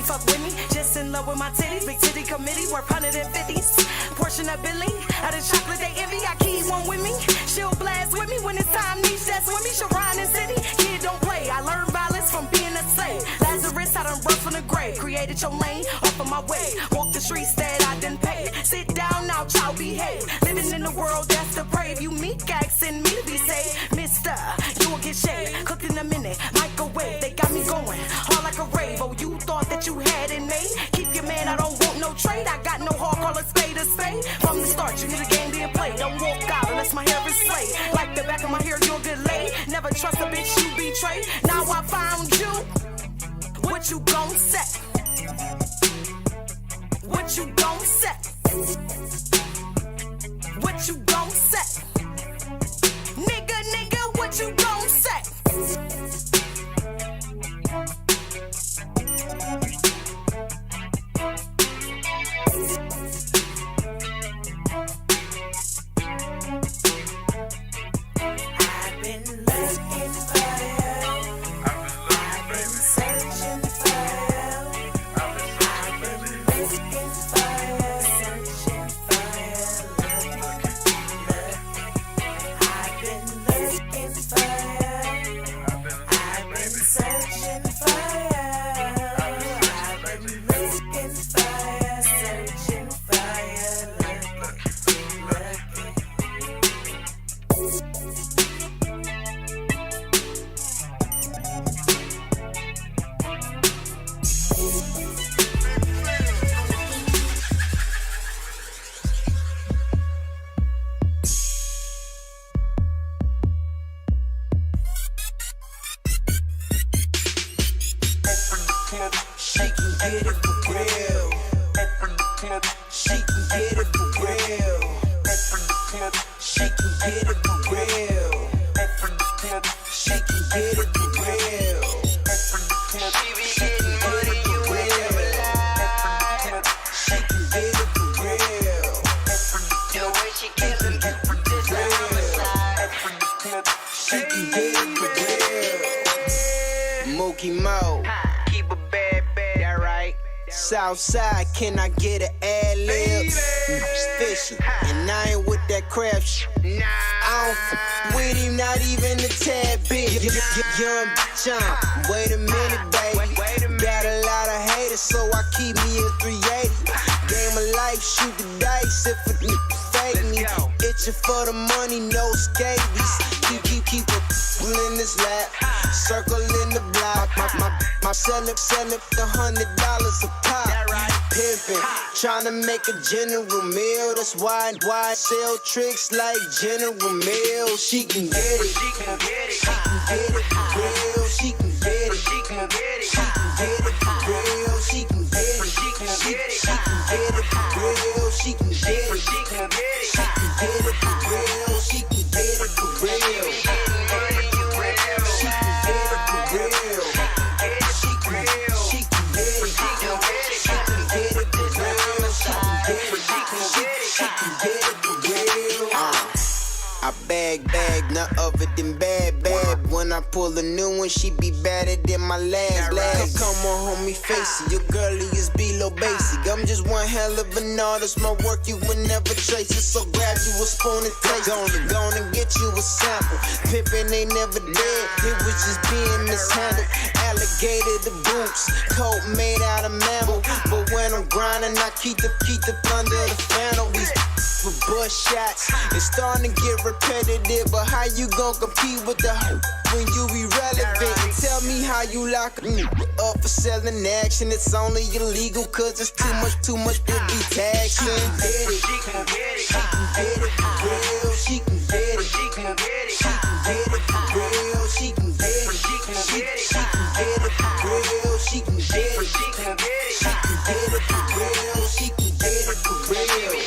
fuck with me. Just in love with my titties. Big titty committee worth 150s. Portion of Billy. Out of chocolate they envy. I keep one with me. She'll blast with me when it's time. Niche that's with me. She'll ride in city. Kid don't play. I learned violence from being a slave. Lazarus, I done rough from the grave. Created your lane off of my way. Walk the streets that I done paid. Sit down now, child, behave. Living in the world that's depraved. You meek asking me to be saved. Mister, you will get shaved. Cooked in a minute, microwave. They got me going hard like a rave. Oh, you thought that you had it made? Keep your man, I don't want no trade. I got no heart, call a spade a spade. From the start, you knew the game being played. Don't walk out unless my hair is slayed. Like the back of my hair, you're good laid. Never trust a bitch you betray. Now I found you. What you gon' say? What you gon' say? What you gon' say? Nigga, what you gon' say? I've been looking for you. I've been searching for you. I've been looking for you, searching for you. I've been looking for you. I've been searching for you. I've been looking for you, searching for you. Looking. She can get it for real. She can get it for real. She can get it for real. She can get it for real. She be getting money, you ain't never lie. She can get it for real. The way she killin', this a homicide. She can get it for real. Mookie Mo. Keep a bad, that right. Southside, can I get an ad lib? Fishy, and I ain't with that crap shit. I don't with him, not even a tad bit. Young John, wait a minute, baby. Got a lot of haters, so I keep me a 380. Game of life, shoot the dice if a fake me. Itching for the money, no scabies. Keep a in this lap. Circle in the block. My sell it the $100 a pop. Pimpin', tryna make a General Meal. That's why I sell tricks like General Meal. She can get it. She can get it. She can get it for real. She can get it. She can get it. She can get it for real. She can get it. She can get it. She can get it for real. She can get it. She can get it. She can get it for real. She can get it for real. I bag, none other than bad. When I pull a new one, she be better than my last. Come on, homie, face it. Your girlie is below basic. I'm just one hell of an artist. My work you will never trace it. So grab you a spoon and taste it. Gonna get you a sample. Pippin' ain't never dead. It was just being mishandled. Alligator the boots, coat made out of mammal. But when I'm grinding, I keep the under the flannel. These for bush shots, it's starting to get repetitive. But how you gon' compete with the hoe when you irrelevant? And tell me how you lock up for selling action. It's only illegal cause it's too much to be taxing. She can get it. She can get it for real. She can get it. She can get it. She can get it for real. She can get it. She can get it. She can get it for real. She can get it. She can get it. She can get it for real. She can get it for real.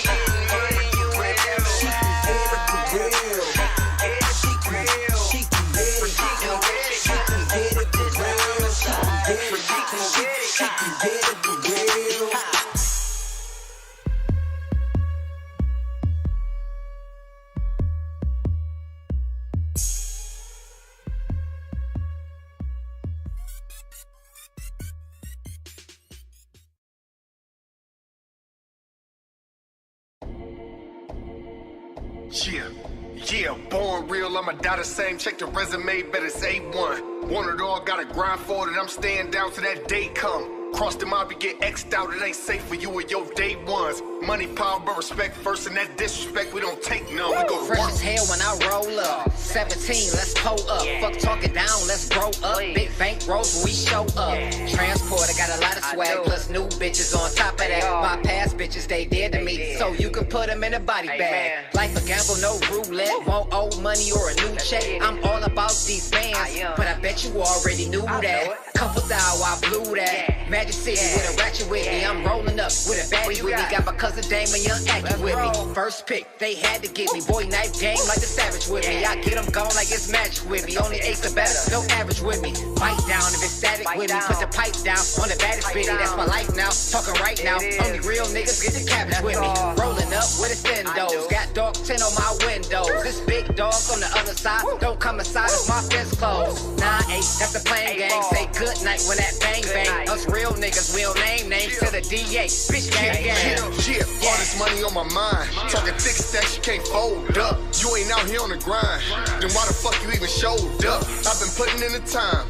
Yeah, born real, I'ma die the same. Check the resume, bet it's A1. Want it all, gotta grind for it, I'm staying down till that day come. Cross the mob, you get X'd out, it ain't safe for you or your day ones. Money, power, but respect first, and that disrespect we don't take none. We go to Fresh work. as hell when I roll up. 17, let's pull up. Fuck talking down, let's grow up. Big bank rolls when we show up. Transporter got a lot of swag, plus new bitches on top of that. My past bitches, they dead to me, so you can put them in a body bag. Life a gamble, no roulette. Want old money or a new check. I'm all about these bands, but I bet you already knew that. Couple thou, I blew that. Magic City with a ratchet with me. I'm rolling up with a baddie with me. Got my cousin Dame and Young Aki with me. First pick, they had to get me. Boy, knife game like the Savage with me. I get them gone like it's magic with me. Only ace or better, no average with me. Bite down if it's static with me. Put the pipe down on the baddest bitty. That's my life now. Talking right now. Only real niggas get the cabbage with me. Rolling up with a Stendos. Got dark 10 on my windows. This big dog on the other side. Don't come inside if my fence closed. 9-8, that's the playing game. Say good night when that bang bang. Us real niggas, we'll name names to the DA. Bitch gang gang. Yeah, all this money on my mind. Talking thick stacks, you can't fold up. You ain't out here on the grind. Then why the fuck you even showed up? I've been putting in the time.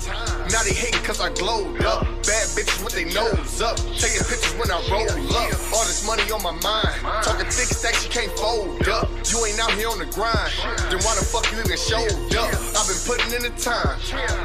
Now they hating cause I glowed up. Bad bitches with their nose up. Taking pictures when I roll up. All this money on my mind. Talking thick stacks, you can't fold up. You ain't out here on the grind. Then why the fuck you even showed up? I've been putting in the time.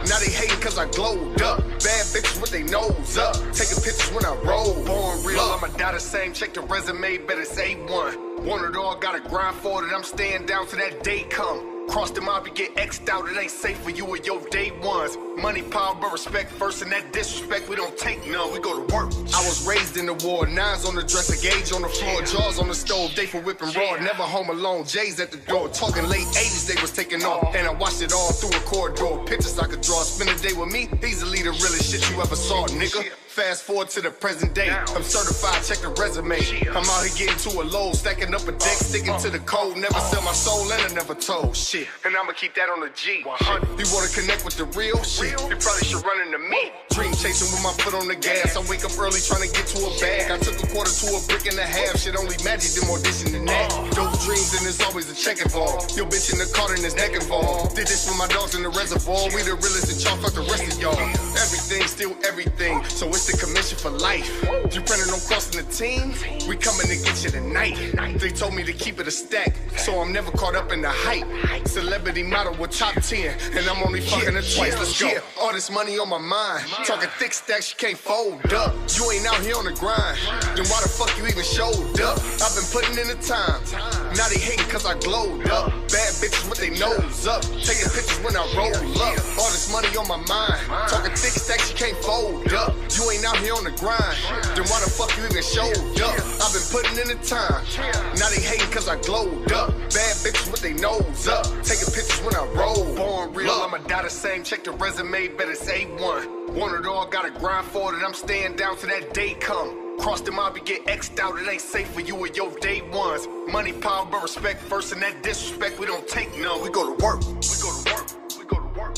Now they hating cause I glowed up. Bad bitches with their nose up. Taking pictures when I roll. Born real, I'ma die the same. Check the resume, bet it's A1. Want it all, gotta grind for it, I'm staying down till that day come. Cross the mob, you get X'd out, it ain't safe for you or your day ones. Money, power, but respect first, and that disrespect we don't take none, we go to work. I was raised in the war, nines on the dresser, gauge on the floor, jaws on the stove, they for whipping raw, never home alone, J's at the door, talking late 80s they was taking off, and I watched it all through a corridor, pictures I could draw, spend a day with me, easily the realest shit you ever saw, nigga. Fast forward to the present day, I'm certified, check the resume. I'm out here getting to a low, stacking up a deck, sticking to the code, never sell my soul and I never told shit. And I'ma keep that on the G. You wanna connect with the real shit? You probably should run into me. Dream chasing with my foot on the gas. I wake up early trying to get to a bag. I took a quarter to a brick and a half. Shit only magic, them audition than that. Dope dreams and there's always a check involved. Your bitch in the car and his neck involved. Did this for my dogs in the reservoir. We the realest and y'all fuck the rest of y'all. Everything, still everything. So it's the commission for life. You planning on crossing the team? We coming to get you tonight. They told me to keep it a stack, so I'm never caught up in the hype. Celebrity model with top 10, and I'm only fucking her twice. Let's go. All this money on my mind. Talking thick stacks, you can't fold up. You ain't out here on the grind. Then why the fuck you even showed up? I've been putting in the time. Now they hating cause I glowed up. Bad bitches with their nose up. Taking pictures when I roll up. All this money on my mind. Talking thick stacks, you can't fold up. You ain't out here on the grind. Then why the fuck you even showed up? I've been putting in the time. Now they hating cause I glowed up. Bad bitches with their nose up. Taking pictures when I roll. Born real, I'ma die the same. Check the resume, bet it's A1. Want it all, gotta grind for it, I'm staying down till that day come. Cross the mob, you get X'd out, it ain't safe for you or your day ones. Money, power, but respect first, and that disrespect we don't take none. We go to work. We go to work. We go to work.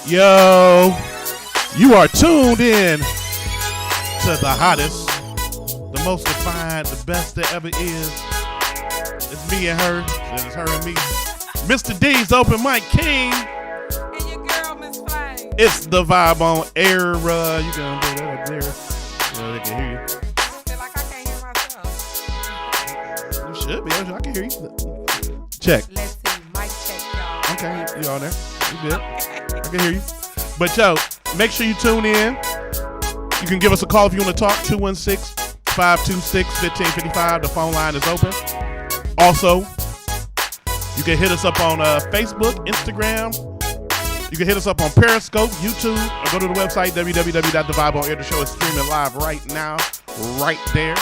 Yo, you are tuned in to the hottest, the most defined, the best there ever is. It's me and her, and it's her and me. Mr. D's Open Mic King. And your girl, Miss Flame. It's the vibe on air. You can do that up there so they can hear you. I feel like I can't hear myself. You should be. I can hear you. Check. Let's see. Mic check, y'all. Okay, you on there. You good. I can hear you. But yo, make sure you tune in. You can give us a call if you want to talk. 216-526-1555. The phone line is open. Also, you can hit us up on Facebook, Instagram, You can hit us up on Periscope, YouTube, or go to the website, www.thevibeonair. The show is streaming live right now, right there.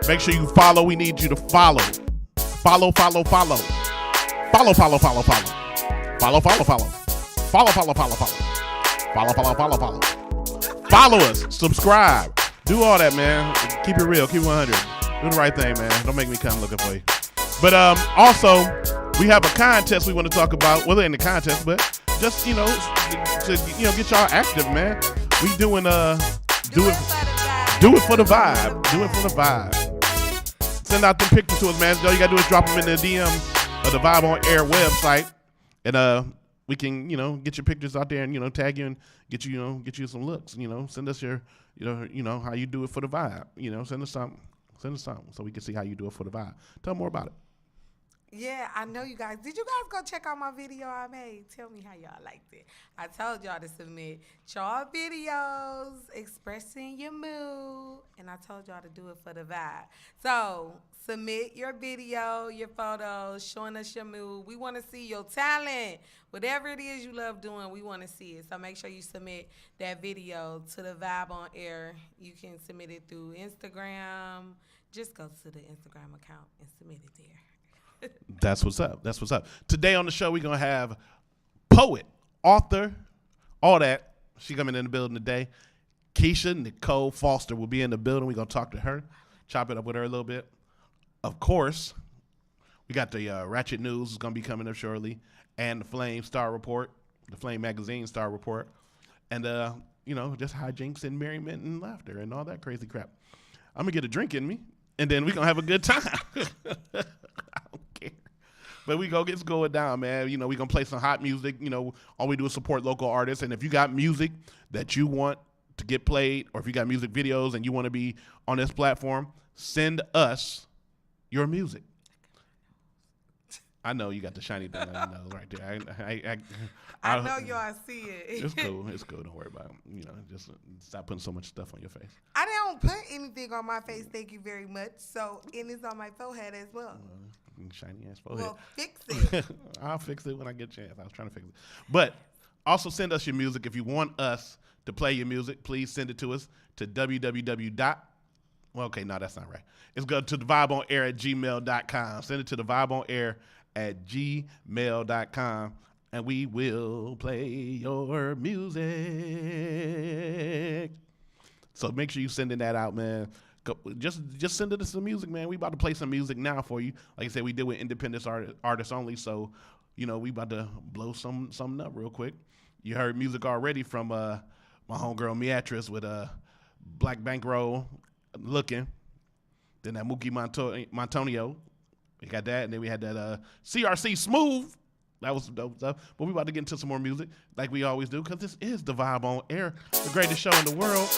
Make sure you follow. We need you to follow. Follow. Follow. Follow us. Subscribe. Do all that, man. Keep it real. Keep it 100. Do the right thing, man. Don't make me come looking for you. But also, we have a contest we want to talk about. Well, it ain't a contest, but just, to get y'all active, man. We doing do it for the vibe. Do it for the vibe. Send out them pictures to us, man. All you gotta do is drop them in the DM of the Vibe on Air website, and we can, get your pictures out there and tag you and get you some looks. Send us your, how you do it for the vibe. Send us something so we can see how you do it for the vibe. Tell more about it. Yeah, I know you guys. Did you guys go check out my video I made? Tell me how y'all liked it. I told y'all to submit y'all videos expressing your mood, and I told y'all to do it for the vibe. So submit your video, your photos, showing us your mood. We want to see your talent. Whatever it is you love doing, we want to see it. So make sure you submit that video to the Vibe on Air. You can submit it through Instagram. Just go to the Instagram account and submit it there. That's what's up. Today on the show, we're going to have poet, author, all that. She coming in the building today. Keisha Nicole Foster will be in the building. We're going to talk to her, chop it up with her a little bit. Of course, we got the Ratchet News is going to be coming up shortly, and the Flame Star Report, the Flame Magazine Star Report, and, just hijinks and merriment and laughter and all that crazy crap. I'm going to get a drink in me, and then we're going to have a good time. But we go, it's going down, man. We going to play some hot music. All we do is support local artists. And if you got music that you want to get played, or if you got music videos and you want to be on this platform, send us your music. I know you got the shiny thing on your nose right there. I know y'all see it. It's cool. Don't worry about it. Just stop putting so much stuff on your face. I don't put anything on my face, thank you very much. So, and it's on my forehead as well. Shiny ass forehead. Well, fix it. I'll fix it when I get a chance. I was trying to fix it. But also send us your music. If you want us to play your music, please send it to us to okay, no, that's not right. It's go to thevibeonair@gmail.com. Send it to thevibeonair@gmail.com, and we will play your music. So make sure you sending that out, man. Just send us some music, man. We about to play some music now for you. Like I said, we did with independent artists only, so we about to blow something up real quick. You heard music already from my homegirl Meatrice with Black Bankroll, Looking. Then that Mookie Montonio, we got that, and then we had that CRC Smooth. That was some dope stuff. But we about to get into some more music, like we always do, because this is the Vibe on Air, the greatest show in the world.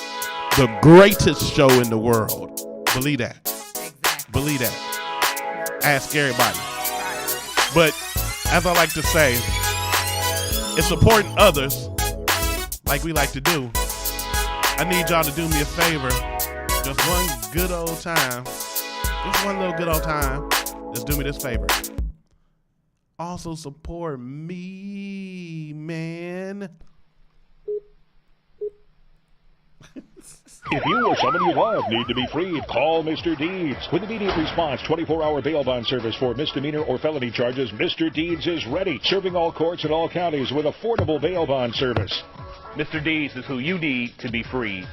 The greatest show in the world. Believe that. Exactly. Believe that. Ask everybody. But as I like to say, it's supporting others like we like to do. I need y'all to do me a favor. Just one good old time. Just one little good old time. Just do me this favor. Also support me, man. If you or someone you love need to be freed, call Mr. Deeds. With immediate response, 24-hour bail bond service for misdemeanor or felony charges, Mr. Deeds is ready, serving all courts in all counties with affordable bail bond service. Mr. Deeds is who you need to be freed.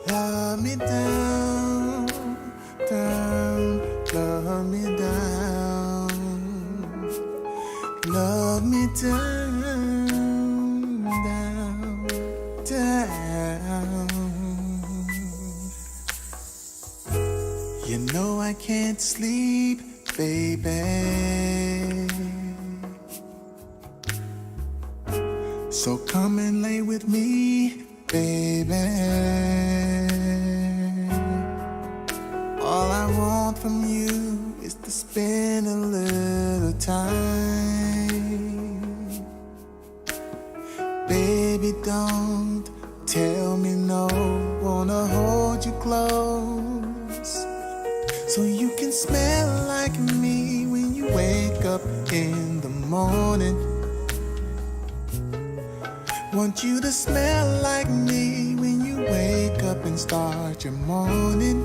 Love me down, down, love me down, love me down, down, down. You know I can't sleep, baby. So come and lay with me, baby. All I want from you is to spend a little time. Baby, don't tell me no. Wanna hold you close so you can smell like me when you wake up in the morning. Want you to smell like me when you wake up and start your morning.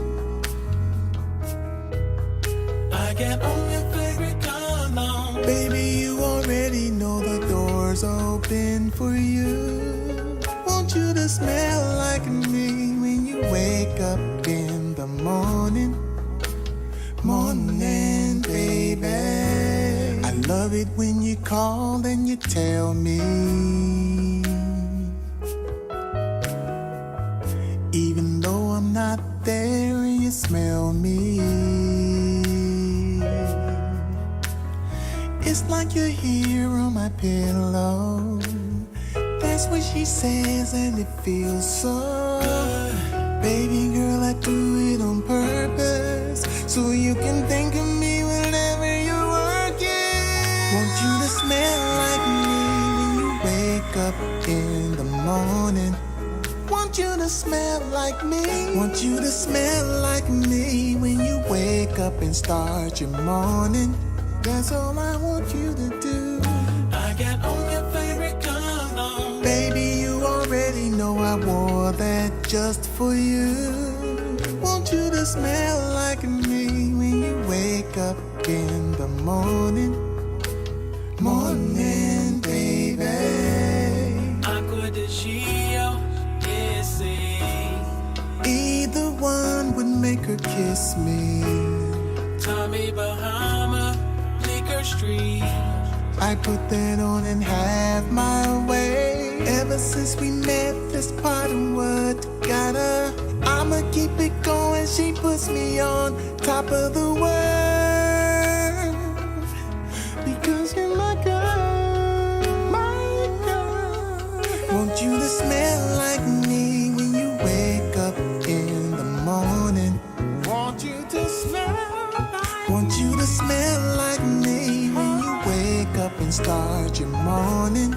I get on your favorite cologne. Baby, you already know the door's open for you. Want you to smell like me when you wake up in the morning. Morning, baby. I love it when you call and you tell me. Even though I'm not there, you smell me. It's like you're here on my pillow. That's what she says and it feels so good. Baby girl, I do it on purpose so you can think of me whenever you're working. Want you to smell like me when you wake up in the morning. Want you to smell like me. Want you to smell like me when you wake up and start your morning. That's all I want you to do. I got on your favorite cologne. Baby, you already know I wore that just for you. Want you to smell like me when you wake up in the morning. Morning, baby. Acqua di Gio. Either one would make her kiss me. Tommy Bahama, Liquor Street. I put that on and have my way. Ever since we met, this part of what together. I'ma keep it going. She puts me on top of the world because you're my girl, my girl. Want you to smell like me when you wake up in the morning. Want you to smell like. Want you to smell like me when you wake up and start your morning.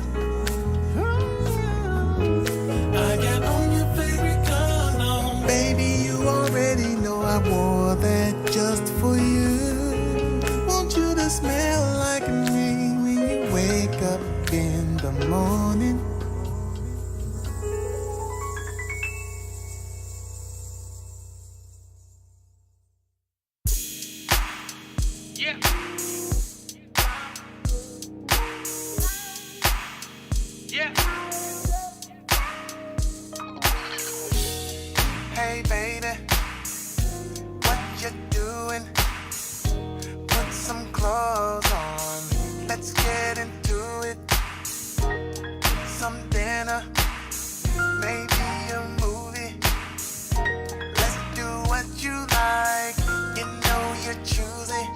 I got on your favorite cologne. Baby, you already know I wore that just for you. Want you to smell like me when you wake up in the morning. Hey baby, what you doing? Put some clothes on, let's get into it. Some dinner, maybe a movie. Let's do what you like, you know you're choosing.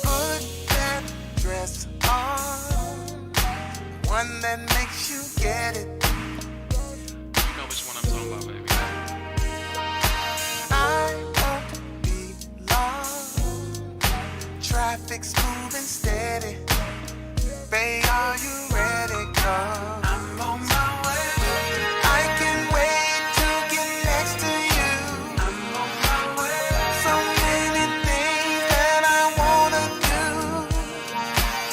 Put that dress on, one that makes you get it. You know which one I'm talking about, baby. Traffic's moving steady. Babe, are you ready? 'Cause I'm on my way. I can't wait to get next to you. I'm on my way. So many things that I wanna do.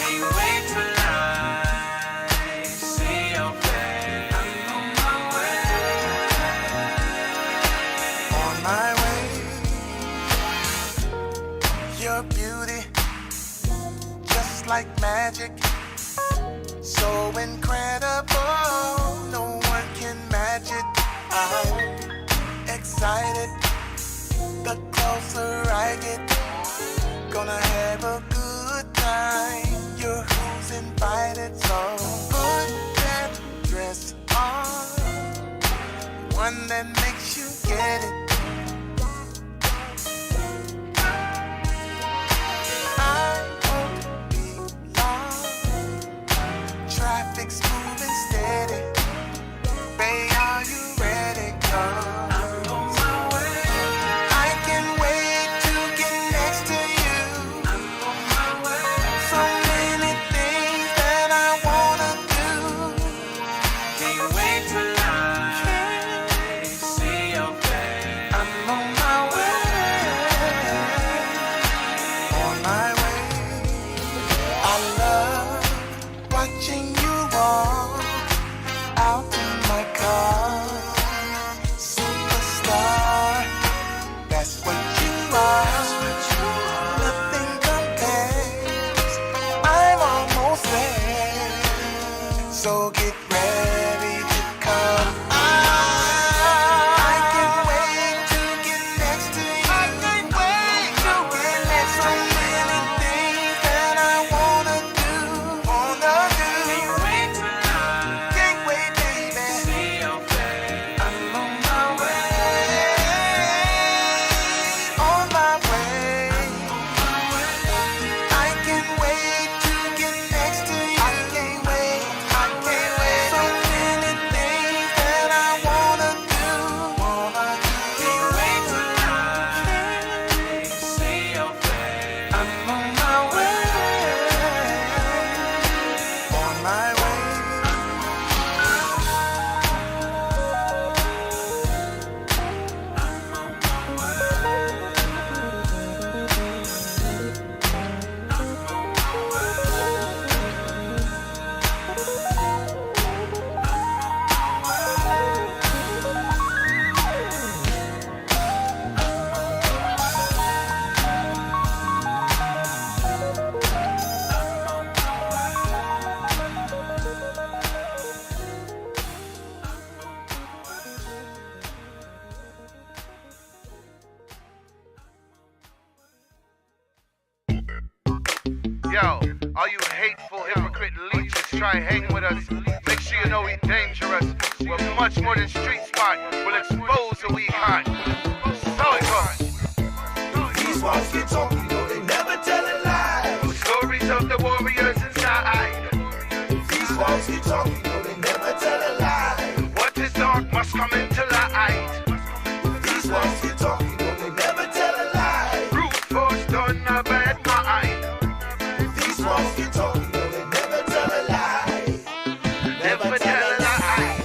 Can't wait till I see your face. I'm on my way. On my way. Your beauty, just like magic, so incredible, no one can match it. I'm excited, the closer I get, gonna have a good time. You're who's invited, so put that dress on, one that makes you get it. Traffic's moving steady. Yo, all you hateful, hypocrite leeches, try hang with us. Make sure you know we dangerous. We're much more than street smart. We'll expose the weak heart. So it goes. These walls get talk, you know they never tell a lie. Stories of the warriors inside. These walls get talk, you know they never tell a lie. What is dark must come into light. These walls get talk, you know they never tell a lie. Brute force done a bad mind. These walls get talk, you know they never tell a lie. Never tell a lie.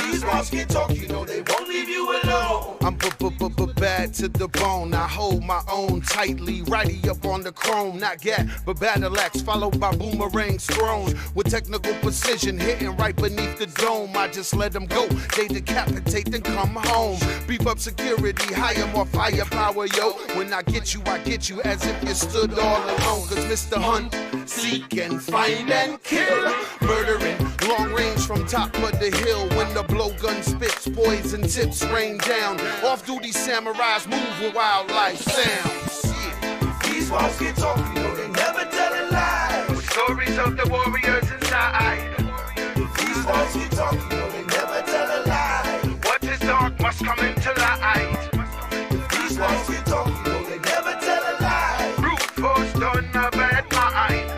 These walls get talk, you know they won't leave you alone. I'm bad to the bone. I hold my own tightly, righty up on the chrome. Not yet, but battle axe followed by boomerangs thrown with technical precision, hitting right beneath the dome. I just let them go. They decapitate, then come home. Beef up security, hire more firepower, yo. When I get you as if you stood all alone. Cause Mr. Hunt, seek and find and kill. Murdering, long range from top of the hill. When the blowgun spits, poison tips rain down. Off-duty samurais move with wildlife sounds. Yeah. These walls get talk, you know they never tell a lie. Stories of the warriors inside. These walls get talk, you know they never tell a lie. What is dark must come into light. These walls get talk, you know they never tell a lie. Brute force done a bad mind.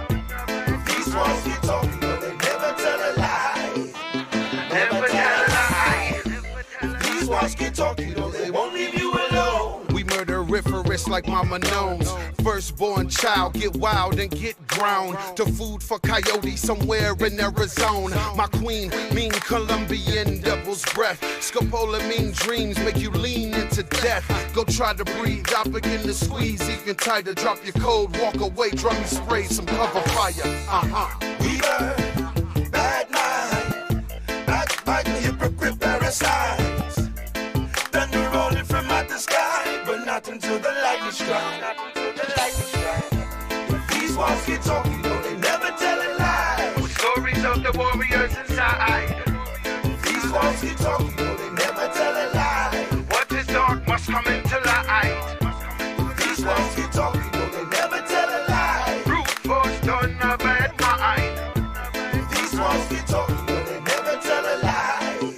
These walls get talk, you know they never tell a lie. Never tell a lie. These walls get talk, you know they won't leave you alone. We murderiferous like Mama knows. Firstborn child, get wild and get ground to food for coyotes somewhere in Arizona. My queen, mean Colombian devil's breath. Scopolamine dreams make you lean into death. Go try to breathe, I begin to squeeze even tighter. Drop your code, walk away, drum spray, some cover fire. We burn, bad mind, backbiting, hypocrite parasites. Thunder rolling from out the sky, but not until the lightning strike. These walls get talk, you know they never tell a lie. Stories of the warriors inside. These walls get talk, you know they never tell a lie. What is dark must come into light. These walls get talk, you know they never tell a lie. Brute force done a bad mind. These walls get talk, you know they never tell a lie.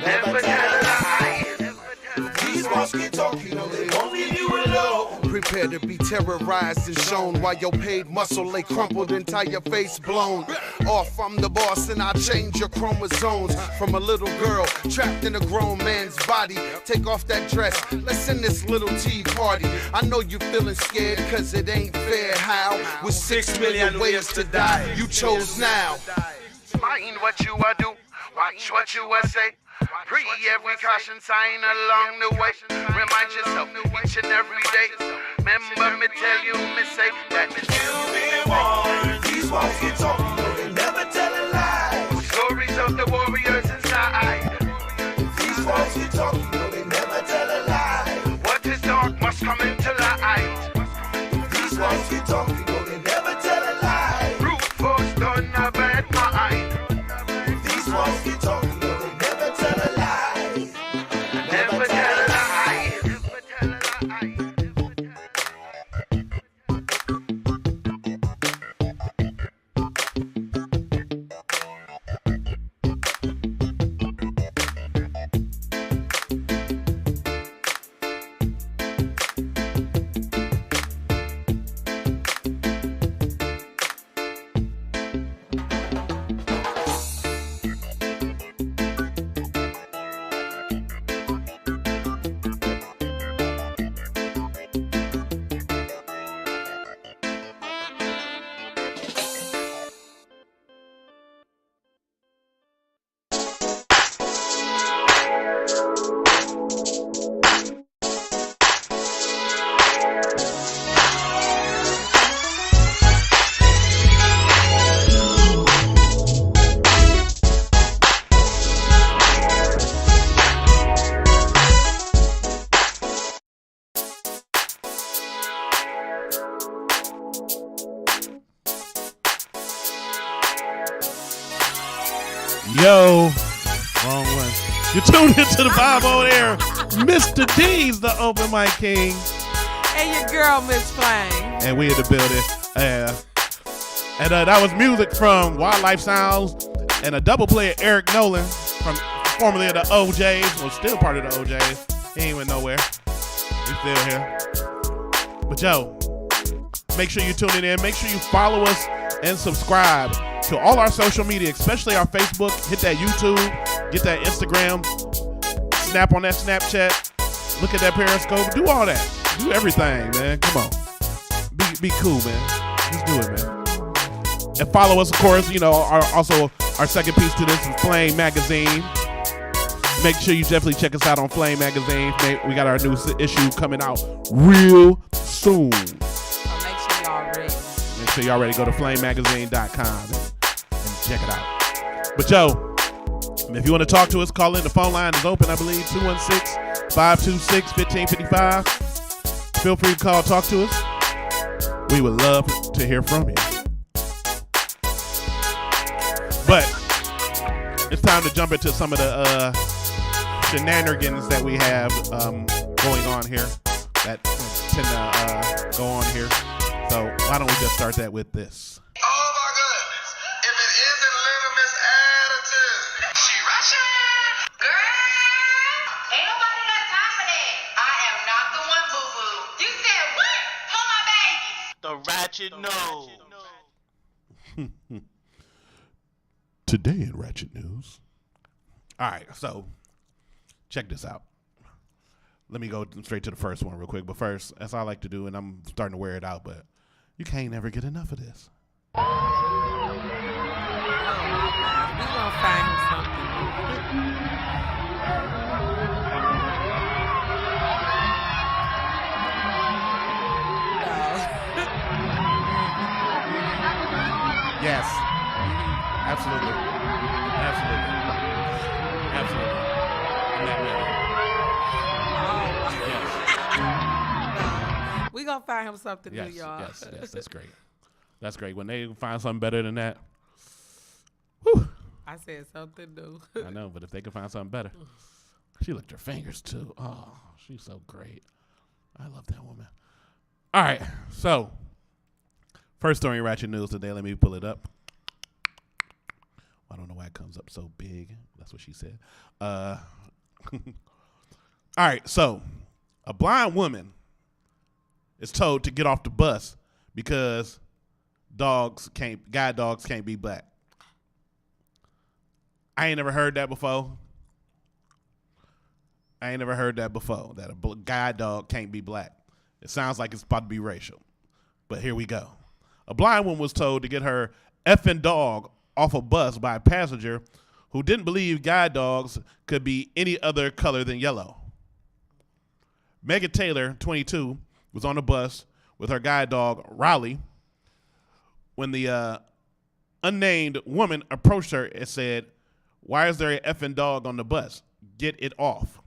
Never tell a lie. These walls get talk, you know they won't leave you alone. Prepare to be terrorized and shown while your paid muscle lay crumpled, entire face blown off. I'm the boss and I change your chromosomes from a little girl trapped in a grown man's body. Take off that dress, let's end this little tea party. I know you feeling scared cause it ain't fair. How? With 6 million ways to die, you chose now. Mind what you a do, watch what you a say. Pre every caution sign along the way. Remind yourself each and every day. Remember me tell you, me say that You'll be warned. These walls get talk, you know they never tell a lie. Stories of the warriors inside. These walls get talk, you know they never tell a lie. What is dark must come into light. These walls get talk, you know they never tell a lie. Brute force done a bad mind. These walls get talk, you know they never tell a lie. Never tell a lie. Yo, wrong one. You tuned into the vibe over there. Mr. D's the open mic king. And your girl, Miss Flame. And we in the building. And that was music from Wildlife Sounds and a double play of Eric Nolan, from formerly of the OJs, well, still part of the OJs. He ain't went nowhere. He's still here. But yo, make sure you tune in. Make sure you follow us and subscribe to all our social media, especially our Facebook. Hit that YouTube, get that Instagram, snap on that Snapchat, look at that Periscope, do all that. Do everything, man. Come on. Be cool, man. Just do it, man. And follow us, of course. You know, our second piece to this is Flame Magazine. Make sure you definitely check us out on Flame Magazine. We got our new issue coming out real soon. So make sure y'all ready. Make sure y'all ready. Go to flamemagazine.com and check it out. But yo, if you want to talk to us, call in. The phone line is open, I believe, 216-526-1555. Feel free to call, talk to us. We would love to hear from you. But it's time to jump into some of the shenanigans that we have going on here that tend to go on here. So why don't we just start that with this? Oh my goodness. If it isn't Little Miss Attitude. She rushing. Girl, ain't nobody got time for that. I am not the one, boo-boo. You said what? Hold my baby. The ratchet nose. Today in Ratchet News. All right, so check this out. Let me go straight to the first one real quick. But first, as I like to do, and I'm starting to wear it out, but you can't never get enough of this. We gonna find something. Yes. Absolutely. Yes. We gonna find him something new, y'all. Yes, that's great. That's great. When they find something better than that, whew. I said something new. I know, but if they can find something better. She licked her fingers too. Oh, she's so great. I love that woman. All right, so first story in Ratchet News today. Let me pull it up. I don't know why it comes up so big. That's what she said. All right, so a blind woman is told to get off the bus because guide dogs can't be black. I ain't never heard that before. That a guide dog can't be black. It sounds like it's about to be racial. But here we go. A blind woman was told to get her effing dog off a bus by a passenger who didn't believe guide dogs could be any other color than yellow. Megan Taylor, 22, was on the bus with her guide dog, Raleigh, when the unnamed woman approached her and said, "Why is there an effing dog on the bus? Get it off."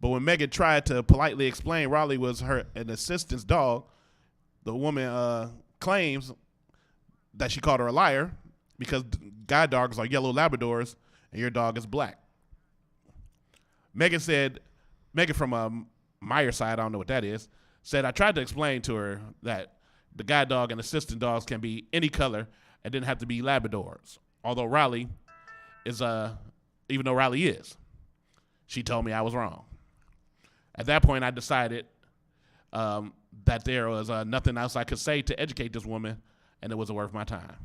But when Megan tried to politely explain Raleigh was an assistant's dog, the woman claims that she called her a liar because guide dogs are yellow Labradors and your dog is black. Megan from Meyer side, I don't know what that is, said, "I tried to explain to her that the guide dog and assistant dogs can be any color and didn't have to be Labradors. Although Raleigh is, even though Raleigh is, she told me I was wrong." At that point, I decided that there was nothing else I could say to educate this woman, and it wasn't worth my time.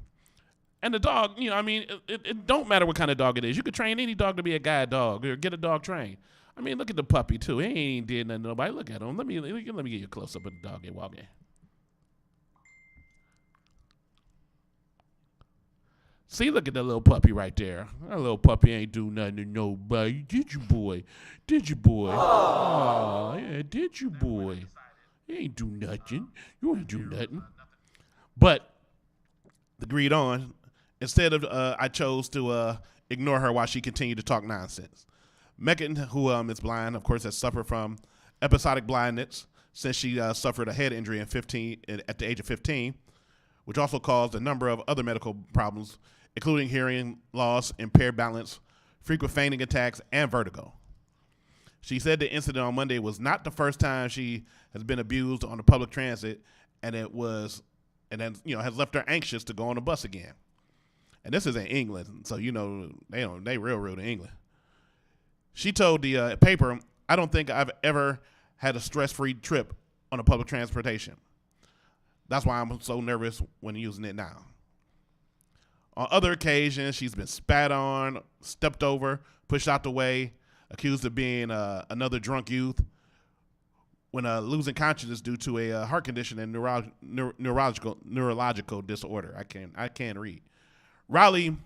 And the dog, it don't matter what kind of dog it is. You could train any dog to be a guide dog or get a dog trained. I mean, look at the puppy, too. He ain't did nothing to nobody. Look at him. Let me get you a close-up of the dog and walk in. See, look at that little puppy right there. That little puppy ain't do nothing to nobody. Did you, boy? Oh, yeah, did you, boy? You ain't do nothing. You ain't do nothing. But, agreed on. Instead of, I chose to ignore her while she continued to talk nonsense. Megan, who is blind, of course, has suffered from episodic blindness since she suffered a head injury at the age of 15, which also caused a number of other medical problems, including hearing loss, impaired balance, frequent fainting attacks, and vertigo. She said the incident on Monday was not the first time she has been abused on the public transit, and it was and then has left her anxious to go on the bus again. And this is in England, so they real rude in England. She told the paper, "I don't think I've ever had a stress-free trip on a public transportation. That's why I'm so nervous when using it now." On other occasions, she's been spat on, stepped over, pushed out the way, accused of being another drunk youth when losing consciousness due to a heart condition and neurological disorder. I can't read. Riley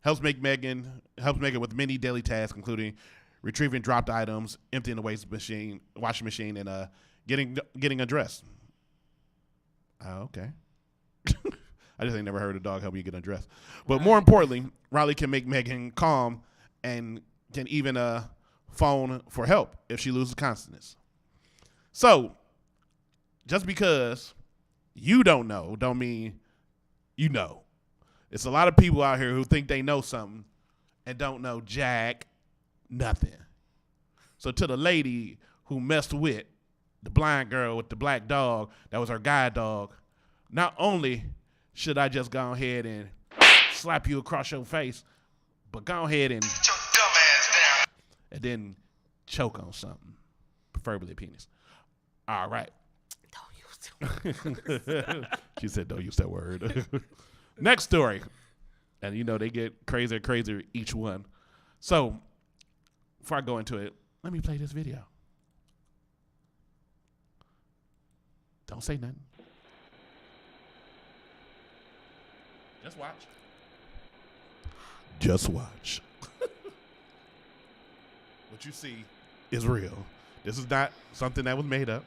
helps Megan with many daily tasks, including retrieving dropped items, emptying the washing machine, and getting undressed. Oh, okay. I just ain't never heard a dog help you get undressed. But more importantly, Riley can make Megan calm and can even phone for help if she loses consciousness. So, just because you don't know, don't mean you know. It's a lot of people out here who think they know something and don't know jack nothing. So to the lady who messed with the blind girl with the black dog, that was her guide dog, not only should I just go ahead and slap you across your face, but go ahead and Get your dumb ass down. and then choke on something, preferably a penis. All right. Don't use it. She said, "Don't use that word." Next story, and they get crazier and crazier each one. So, before I go into it, let me play this video. Don't say nothing. Just watch. Just watch. What you see is real. This is not something that was made up.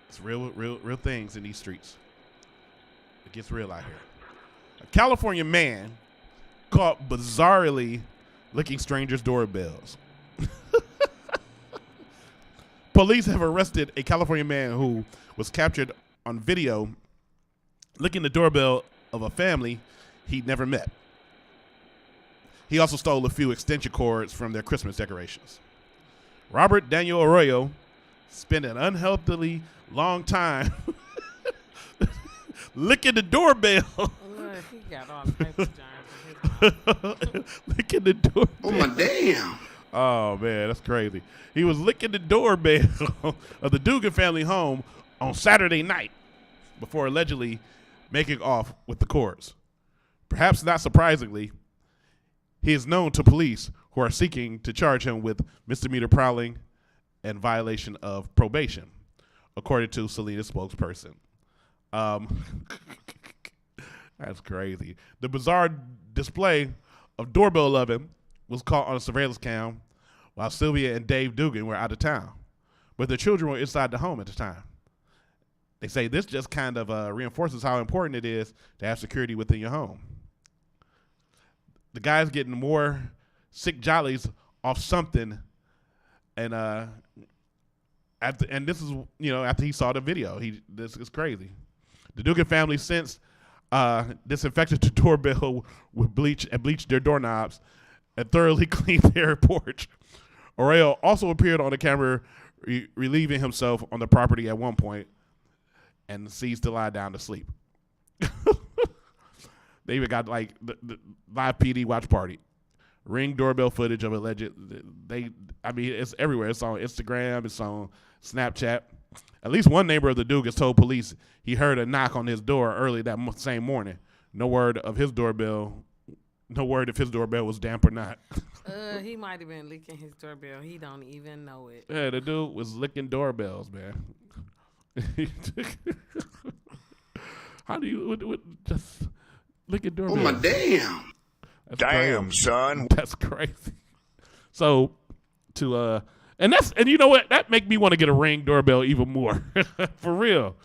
It's real things in these streets. It gets real out here. A California man caught bizarrely licking strangers' doorbells. Police have arrested a California man who was captured on video licking the doorbell of a family he'd never met. He also stole a few extension cords from their Christmas decorations. Robert Daniel Arroyo spent an unhealthily long time licking the doorbell. Look, he got all the paper germs in his mouth. Licking the doorbell. Oh my damn. Oh man, that's crazy. He was licking the doorbell of the Dugan family home on Saturday night before allegedly making off with the cords. Perhaps not surprisingly, he is known to police who are seeking to charge him with misdemeanor prowling and violation of probation, according to Selena's spokesperson. That's crazy. The bizarre display of doorbell loving was caught on a surveillance cam while Sylvia and Dave Dugan were out of town, but their children were inside the home at the time. They say this just kind of reinforces how important it is to have security within your home. The guy's getting more sick jollies off something, and this is after he saw the video. This is crazy. The Dugan family since disinfected the doorbell with bleach and bleached their doorknobs and thoroughly cleaned their porch. Arroyo also appeared on the camera relieving himself on the property at one point and ceased to lie down to sleep. They even got the live PD watch party. Ring doorbell footage of alleged. It's everywhere. It's on Instagram. It's on Snapchat. At least one neighbor of the Dugans told police he heard a knock on his door early that same morning. No word if his doorbell was damp or not. He might have been licking his doorbell. He don't even know it. Yeah, the dude was licking doorbells, man. How do you just licking doorbells? Oh my damn. That's damn, crazy. Son. That's crazy. So and you know what? That make me want to get a Ring doorbell even more. For real.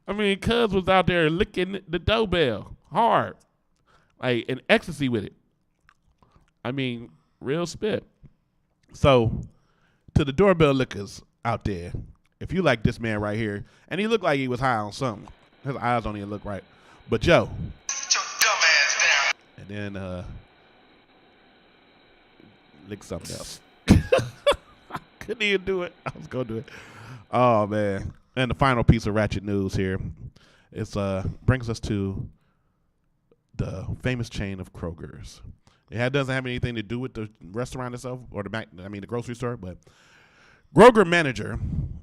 I mean, Cuz was out there licking the doorbell hard. Like in ecstasy with it. I mean, real spit. So, to the doorbell lickers out there, if you like this man right here, and he looked like he was high on something. His eyes don't even look right. But Joe. Get your dumb ass down. And then lick something else. I couldn't even do it. I was going to do it. Oh, man. And the final piece of ratchet news here. It's brings us to the famous chain of Kroger's. Doesn't have anything to do with the restaurant itself or the grocery store, but Kroger manager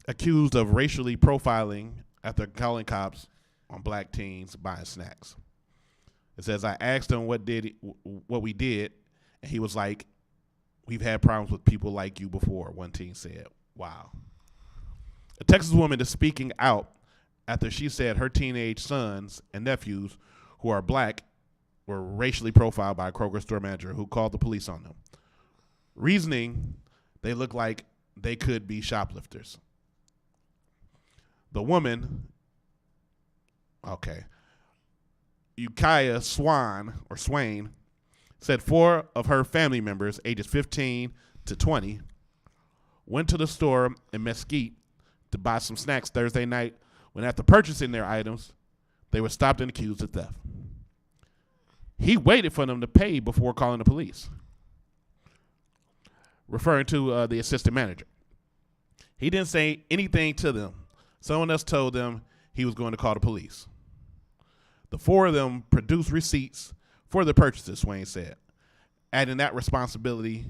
accused of racially profiling after calling cops on black teens buying snacks. It says, I asked him what we did, and he was like, we've had problems with people like you before, one teen said. Wow. A Texas woman is speaking out after she said her teenage sons and nephews who are black were racially profiled by a Kroger store manager who called the police on them. Reasoning, they look like they could be shoplifters. The woman, Ukiah Swain, said 4 of her family members, ages 15 to 20, went to the store in Mesquite to buy some snacks Thursday night when after purchasing their items, they were stopped and accused of theft. He waited for them to pay before calling the police, referring to the assistant manager. He didn't say anything to them. Someone else told them he was going to call the police. The 4 of them produced receipts for the purchases, Swain said. Adding that responding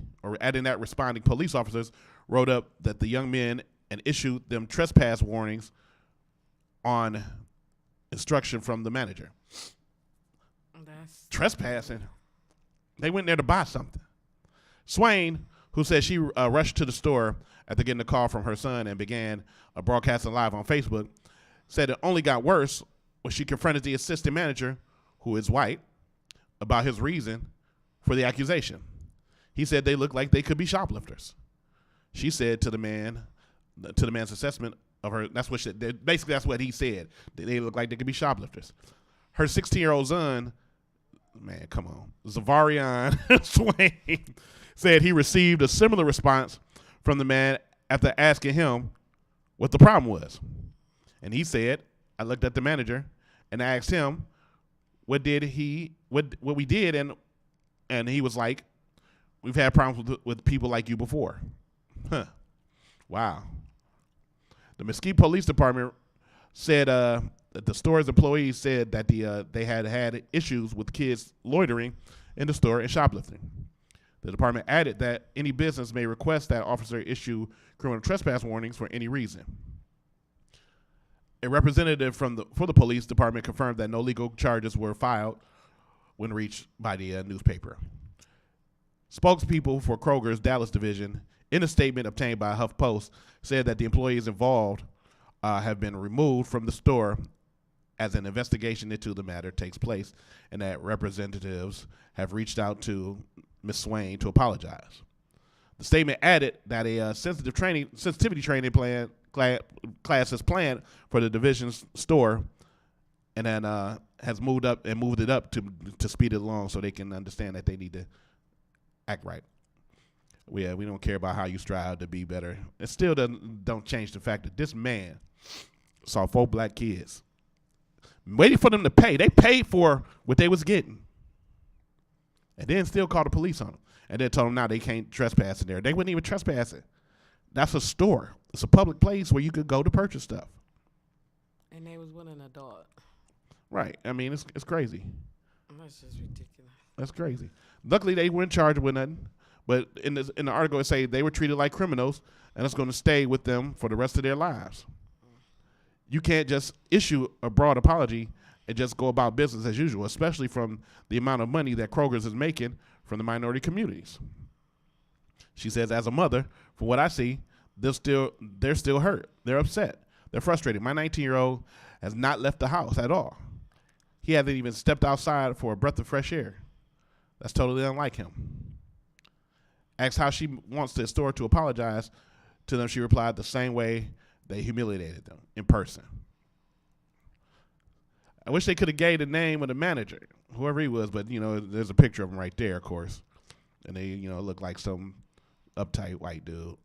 police officers wrote up that the young men and issued them trespass warnings on instruction from the manager. Trespassing? They went there to buy something. Swain, who said she rushed to the store after getting a call from her son and began broadcasting live on Facebook, said it only got worse when she confronted the assistant manager, who is white, about his reason for the accusation. He said they looked like they could be shoplifters. She said to the man's assessment of her, that's what he said. They look like they could be shoplifters. Her 16-year-old son, man, come on, Zavarian Swain, said he received a similar response from the man after asking him what the problem was. And he said, I looked at the manager and I asked him what we did, and he was like, we've had problems with people like you before. Huh. Wow. The Mesquite Police Department said that the store's employees said that they had issues with kids loitering in the store and shoplifting. The department added that any business may request that officer issue criminal trespass warnings for any reason. A representative for the police department confirmed that no legal charges were filed when reached by the newspaper. Spokespeople for Kroger's Dallas division, in a statement obtained by HuffPost, said that the employees involved have been removed from the store as an investigation into the matter takes place, and that representatives have reached out to Ms. Swain to apologize. The statement added that a sensitivity training class is planned for the division's store, and then has moved it up to speed it along so they can understand that they need to act right. We don't care about how you strive to be better. It still don't change the fact that this man saw 4 black kids waiting for them to pay. They paid for what they was getting, and then still called the police on them, and then told them now they can't trespass in there. They wouldn't even trespass it. That's a store. It's a public place where you could go to purchase stuff. And they was with an adult. Right. I mean, it's crazy. That's just ridiculous. That's crazy. Luckily, they weren't charged with nothing. But in the article, it say they were treated like criminals, and it's going to stay with them for the rest of their lives. You can't just issue a broad apology and just go about business as usual, especially from the amount of money that Kroger's is making from the minority communities. She says, as a mother, from what I see, they're still hurt. They're upset. They're frustrated. My 19-year-old has not left the house at all. He hasn't even stepped outside for a breath of fresh air. That's totally unlike him. Asked how she wants the store to apologize to them, she replied the same way they humiliated them, in person. I wish they could have gave the name of the manager, whoever he was, but, there's a picture of him right there, of course. And they, look like some uptight white dude,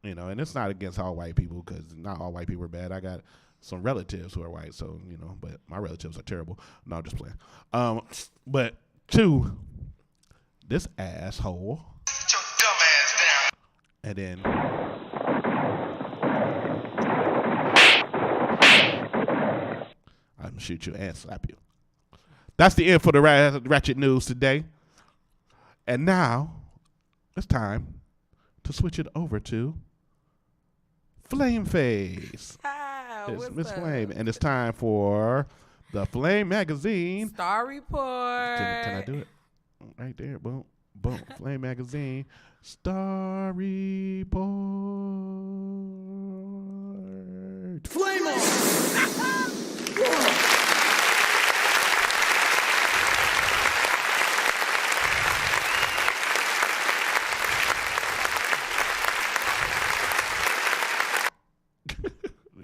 and it's not against all white people, because not all white people are bad. I got some relatives who are white, so, but my relatives are terrible. No, I'm just playing. But 2, this asshole. Get your dumb ass down. And then gonna shoot you and slap you. That's the end for the ratchet news today. And now it's time to switch it over to Flame Face. It's Miss Flame, and it's time for the Flame Magazine Star Report. Can I do it? Right there, boom, boom. Flame Magazine Star Report. Flame on!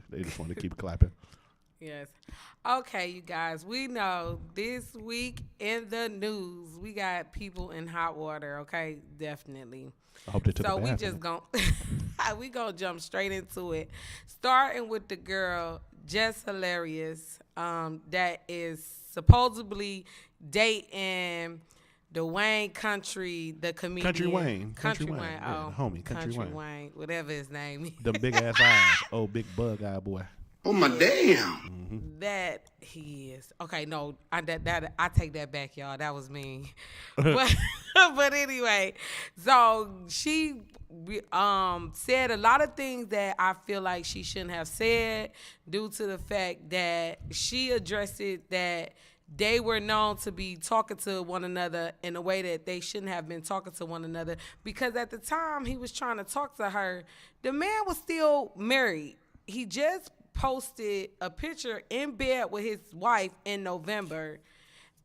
They just want to keep clapping. Yes. Okay, you guys, we know this week in the news, we got people in hot water, okay? Definitely. I hope they took So a we bath. just we gonna jump straight into it. Starting with the girl, Jess Hilarious, that is supposedly dating the Wayne Country, the comedian. Country Wayne. Country Wayne. Yeah, Oh, homie, Country Wayne. whatever his name is. Them big ass eyes. Oh, big bug eye boy. Oh my damn. That he is. Okay, no, I take that back, y'all. That was mean. But anyway, so she said a lot of things that I feel like she shouldn't have said due to the fact that she addressed it that they were known to be talking to one another in a way that they shouldn't have been talking to one another, because at the time he was trying to talk to her, the man was still married. He just posted a picture in bed with his wife in November,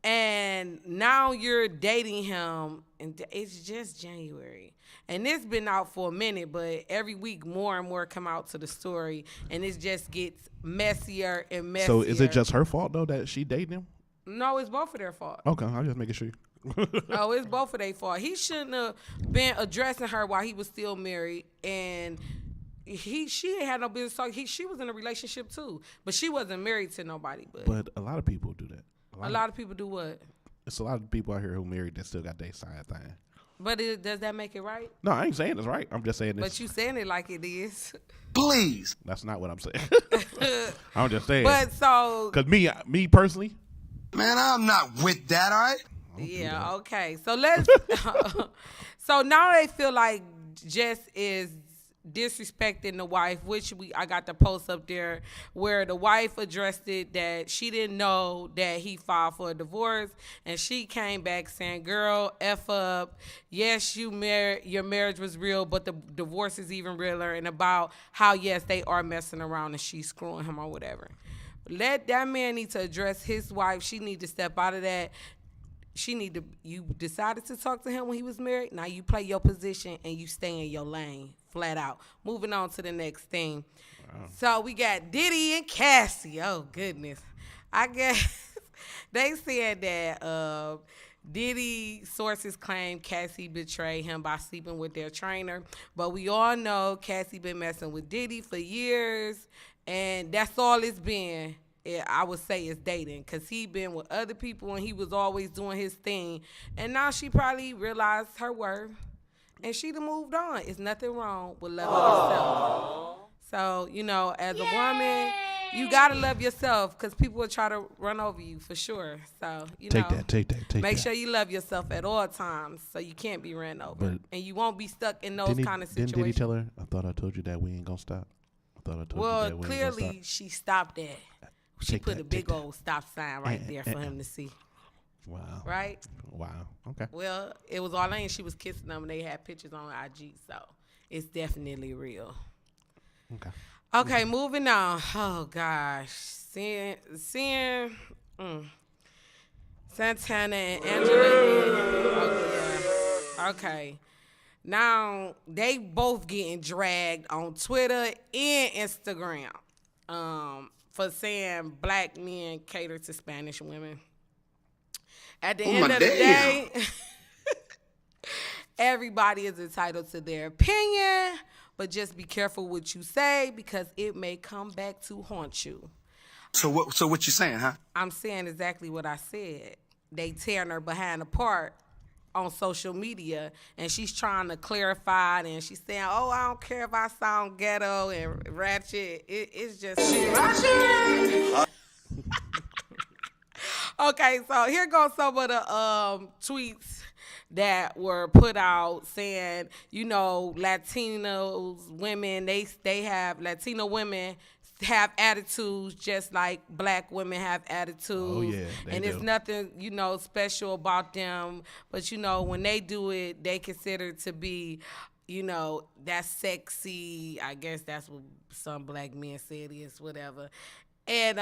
and now you're dating him, and it's just January. And it's been out for a minute, but every week more and more come out to the story, and it just gets messier and messier. So is it just her fault though that she dated him? No, it's both of their fault. Okay, I'm just making sure. Oh, it's both of their fault. He shouldn't have been addressing her while he was still married, and she ain't had no business talking. She was in a relationship too, but she wasn't married to nobody. But a lot of people do that. A lot of people do what? It's a lot of people out here who married that still got their side thing. But does that make it right? No, I ain't saying it's right. I'm just saying this. But you saying it like it is. Please. That's not what I'm saying. I'm just saying. But so. Because me personally. Man, I'm not with that, all right? Yeah, okay. So let's. So now they feel like Jess is disrespecting the wife, which I got the post up there where the wife addressed it that she didn't know that he filed for a divorce, and she came back saying, girl, F up. Yes, your marriage was real, but the divorce is even realer, and about how, yes, they are messing around and she's screwing him or whatever. Let that man need to address his wife. She need to step out of that. You decided to talk to him when he was married. Now you play your position and you stay in your lane, flat out. Moving on to the next thing. Wow. So we got Diddy and Cassie. Oh, goodness. I guess they said that Diddy sources claim Cassie betrayed him by sleeping with their trainer. But we all know Cassie been messing with Diddy for years, and that's all it's been. I would say it's dating, because he been with other people and he was always doing his thing. And now she probably realized her worth and she done moved on. It's nothing wrong with loving yourself. So, as a woman, you got to love yourself, because people will try to run over you for sure. So, Take that. Make sure you love yourself at all times so you can't be ran over. But and you won't be stuck in those kind of situations. Didn't Diddy tell her, I thought I told you that we ain't going to stop? I thought I told you that we ain't going to stop. Well, clearly she stopped that. She put a big old stop sign right there for him to see. Wow. Right? Wow. Okay. Well, it was all in. She was kissing them, and they had pictures on IG, so it's definitely real. Okay, moving on. Oh, gosh. Seeing Santana and Angela. Okay. Now, they both getting dragged on Twitter and Instagram. For saying black men cater to Spanish women. At the end of the day, everybody is entitled to their opinion, but just be careful what you say, because it may come back to haunt you. So what you saying, huh? I'm saying exactly what I said. They tearing her behind apart on social media, and she's trying to clarify it, and she's saying, oh, I don't care if I sound ghetto and ratchet. It's just Okay, so here goes some of the tweets that were put out saying, you know, Latinos women, they have Latino women have attitudes just like black women have attitudes. Oh, yeah, and it's nothing, you know, special about them. But, you know, when they do it, they consider to be, you know, that's sexy. I guess that's what some black men say it is, whatever. And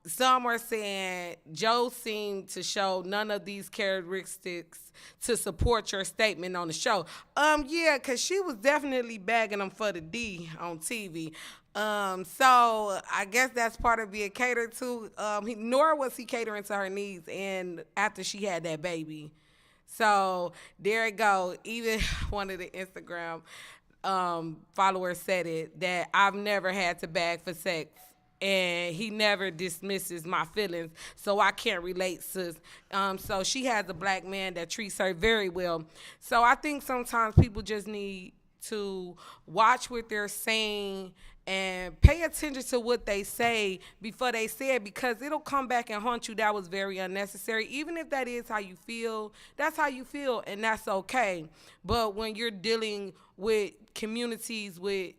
some are saying Joe seemed to show none of these characteristics to support your statement on the show. Yeah, because she was definitely bagging him for the D on TV. So I guess that's part of being catered to. Nor was he catering to her needs and after she had that baby. So there it go. Even one of the Instagram followers said it, that I've never had to bag for sex. And he never dismisses my feelings, so I can't relate, sis. So she has a black man that treats her very well. So I think sometimes people just need to watch what they're saying and pay attention to what they say before they say it, because it'll come back and haunt you. That was very unnecessary. Even if that is how you feel, that's how you feel, and that's okay. But when you're dealing with communities with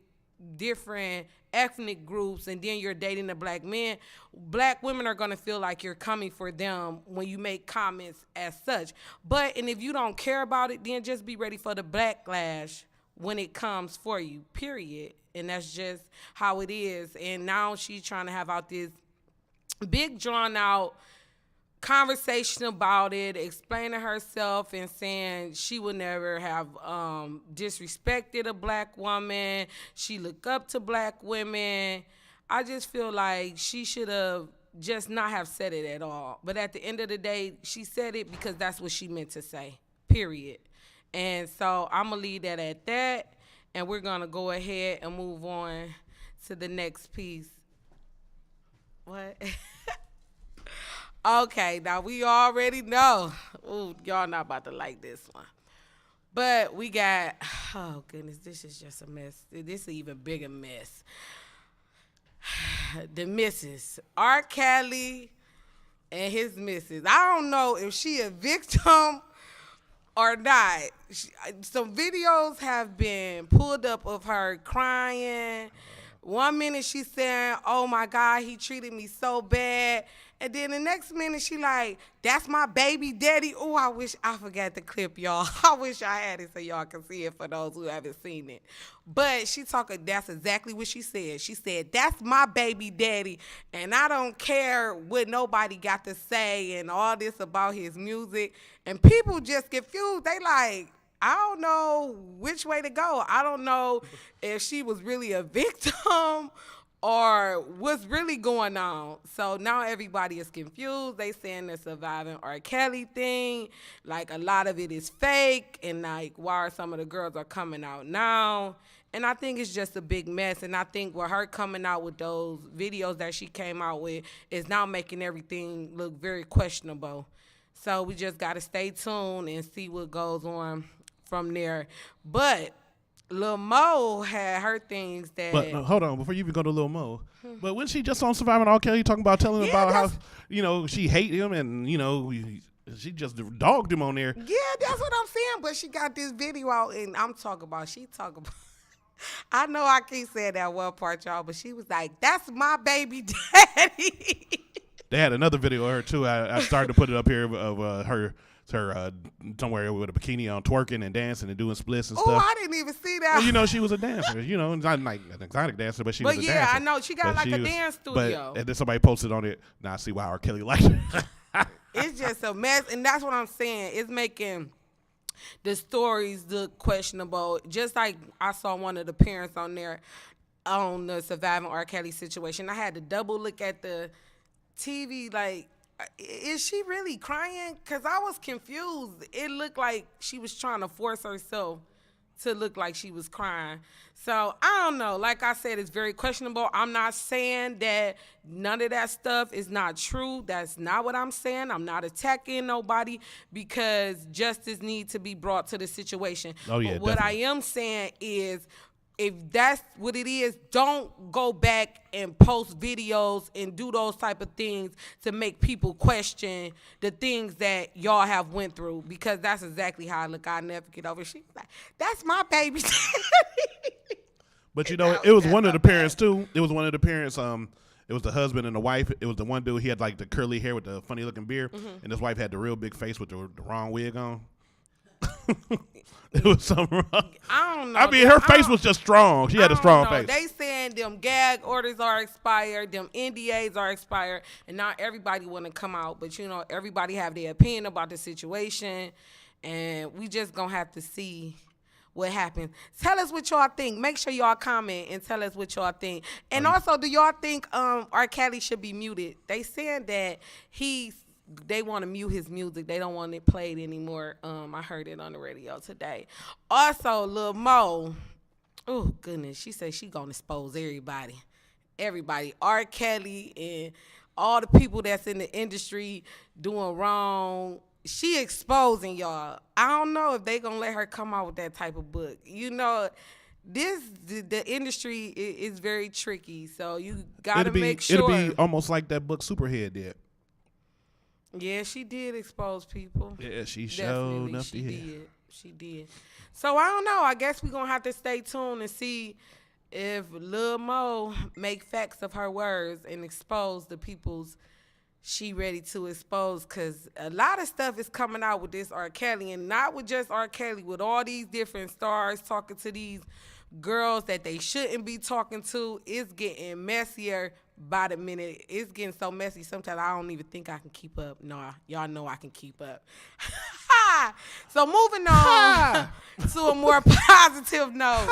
different ethnic groups and then you're dating a black man, black women are going to feel like you're coming for them when you make comments as such. And if you don't care about it, then just be ready for the backlash when it comes for you, period. And that's just how it is. And now she's trying to have out this big drawn out conversation about it, explaining herself and saying she would never have disrespected a black woman. She look up to black women. I just feel like she should have just not have said it at all. But at the end of the day, she said it because that's what she meant to say, period. And so I'm going to leave that at that, and we're going to go ahead and move on to the next piece. What? Okay, now we already know. Ooh, y'all not about to like this one. But we got, oh goodness, this is just a mess. This is an even bigger mess. The missus, R. Kelly and his missus. I don't know if she a victim or not. Some videos have been pulled up of her crying. One minute she's saying, oh my God, he treated me so bad. And then the next minute she like, that's my baby daddy. Oh, I wish I forgot the clip, y'all. I wish I had it so y'all can see it for those who haven't seen it. But she talking, that's exactly what she said. She said, that's my baby daddy. And I don't care what nobody got to say and all this about his music. And people just confused. They like, I don't know which way to go. I don't know if she was really a victim or what's really going on. So now everybody is confused. They saying the surviving R. Kelly thing, like a lot of it is fake, and like why are some of the girls are coming out now? And I think it's just a big mess. And I think with her coming out with those videos that she came out with is now making everything look very questionable. So we just got to stay tuned and see what goes on from there. But Lil Mo had her things that. But hold on, before you even go to Lil Mo, but when she just on Surviving R. Kelly talking about telling him about how, you know, she hate him and, you know, she just dogged him on there. Yeah, that's what I'm saying. But she got this video out, and I'm talking about, I know I keep saying that one part, y'all, but she was like, that's my baby daddy. They had another video of her, too. I started to put it up here of her somewhere with a bikini on, twerking and dancing and doing splits and stuff. Oh, I didn't even see that. Well, you know, she was a dancer. You know, not like an exotic dancer, but she was a dancer. But yeah, I know. She got like a dance studio. And then somebody posted on it. Now I see why R. Kelly liked it. It's just a mess. And that's what I'm saying. It's making the stories look questionable. Just like I saw one of the parents on there on the Surviving R. Kelly situation. I had to double look at the TV, like, is she really crying? Because I was confused. It looked like she was trying to force herself to look like she was crying. So, I don't know. Like I said, it's very questionable. I'm not saying that none of that stuff is not true. That's not what I'm saying. I'm not attacking nobody because justice needs to be brought to the situation. Oh, yeah, but what I am saying is if that's what it is, don't go back and post videos and do those type of things to make people question the things that y'all have went through, because that's exactly how I look. I never get over. She like, that's my baby. But you know, it was one of the parents too. It was one of the parents. It was the husband and the wife. It was the one dude. He had like the curly hair with the funny looking beard, and his wife had the real big face with the wrong wig on. It was something wrong. I don't know. I mean, her face was just strong. She had a strong face. They saying them gag orders are expired, them NDAs are expired, and not everybody want to come out. But you know, everybody have their opinion about the situation, and we just gonna have to see what happens. Tell us what y'all think. Make sure y'all comment and tell us what y'all think. And also, do y'all think R. Kelly should be muted? They saying that they want to mute his music. They don't want it played anymore. I heard it on the radio today. Also, Lil Mo, oh goodness, she said she gonna expose everybody. R. Kelly and all the people that's in the industry doing wrong. She exposing y'all. I don't know if they gonna let her come out with that type of book. You know, the industry is very tricky, so you gotta make sure. It'll be almost like that book Superhead did. Yeah, she did expose people. Yeah, she showed enough. She did. So I don't know. I guess we're gonna have to stay tuned and see if Lil Mo make facts of her words and expose the people's she ready to expose, because a lot of stuff is coming out with this R. Kelly, and not with just R. Kelly, with all these different stars talking to these girls that they shouldn't be talking to. It's getting messier by the minute. It's getting so messy sometimes I don't even think I can keep up. No, y'all know I can keep up. So moving on to a more positive note.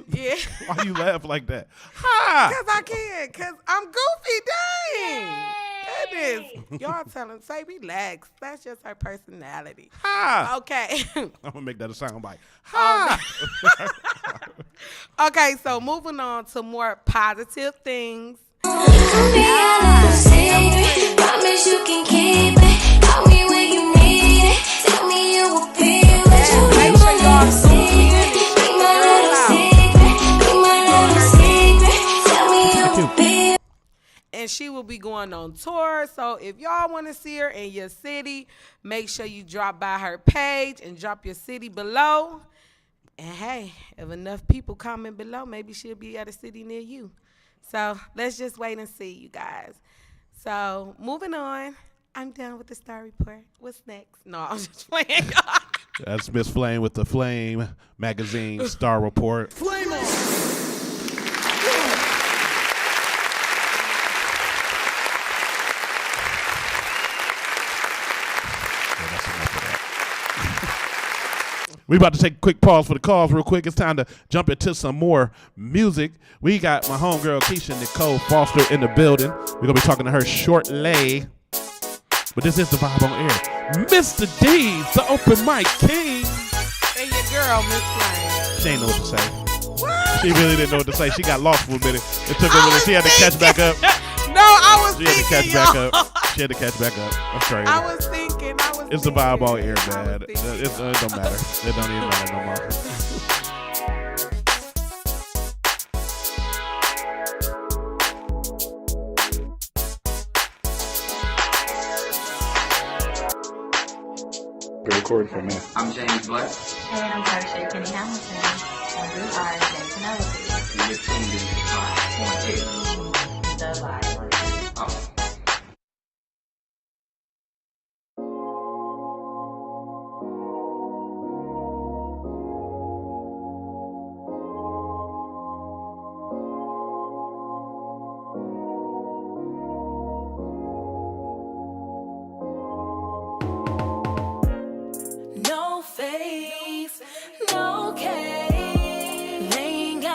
Yeah. Why you laugh like that? Because I can. Because I'm goofy. Dang. Goodness. Y'all telling, say relax. That's just her personality. Okay. I'm going to make that a sound bite. Okay, so moving on to more positive things. Promise you can keep it. Call me when you need it. Tell me you will be what you make sure y'all secret. Be my little secret. Be my little secret. Tell me you will be. And she will be going on tour. So if y'all want to see her in your city, make sure you drop by her page and drop your city below. And hey, if enough people comment below, maybe she'll be at a city near you. So let's just wait and see, you guys. So moving on, I'm done with the Star Report. What's next? No, I'm just playing, y'all. That's Miss Flame with the Flame Magazine Star Report. Flame on! We about to take a quick pause for the calls real quick. It's time to jump into some more music. We got my homegirl Keisha Nicole Foster in the building. We're going to be talking to her shortly. But this is the Vibe on Air. Mr. D's, the open mic king. And your girl, Miss Flame. She ain't know what to say. What? She really didn't know what to say. She got lost for a minute. It took her a minute. She had to catch back up. No, I was thinking, She had to catch back up. She had to catch back up. That's crazy. I was thinking. It's the Vibe on Air, man. It don't matter. It don't even matter no more. Record for me. I'm James Black. And I'm Tarsha Kenny Hamilton. And we are Jay Penelope. And you're tuned in to Vibe on Air. The Vibe. Oh. No face, no case. They ain't got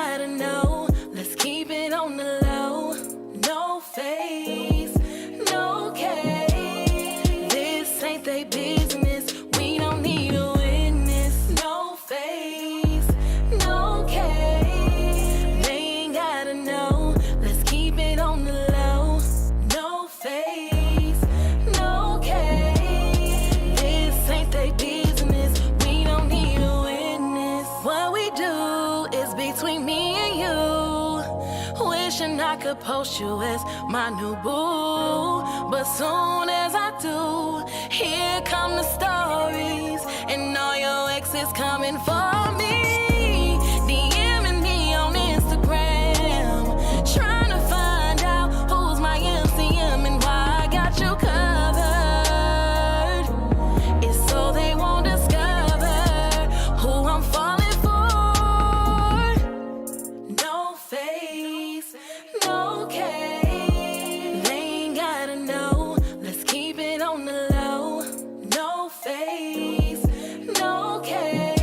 wishing I could post you as my new boo. But soon as I do, here come the stories. And all your exes coming for me. DMing me on Instagram, trying to find out who's my MCM and why I got you covered. It's so they won't discover who I'm falling for. No face, no case. They ain't gotta know. Let's keep it on the low. No face, no case.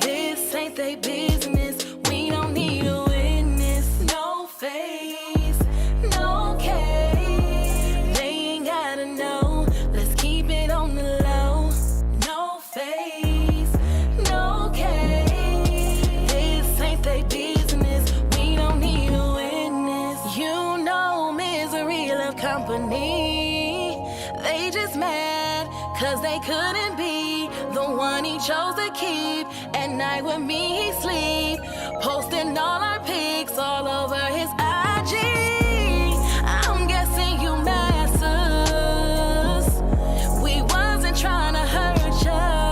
This ain't they business. We don't need a witness. No face, no case. They ain't gotta know. Let's keep it on the low. No face, no case. This ain't they business. We don't need a witness. You know misery love company. They just mad cause they couldn't be the one he chose to keep. At night with me he sleep, posting all our pics all over his IG. I'm guessing you masters. We wasn't trying to hurt ya.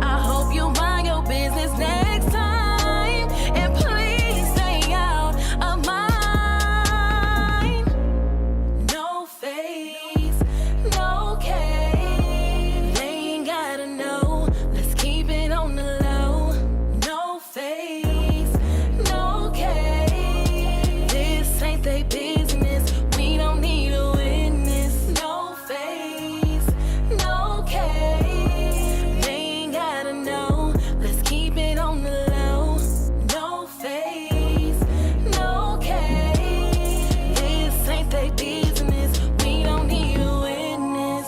I hope you mind your business next time, and please stay out of mine. No face, no case. They ain't gotta know. Let's keep it on the low. No face, no case. This ain't they business. We don't need a witness. No face, no case. They ain't gotta know. Let's keep it on the low. No face, no case. This ain't they business. We don't need a witness.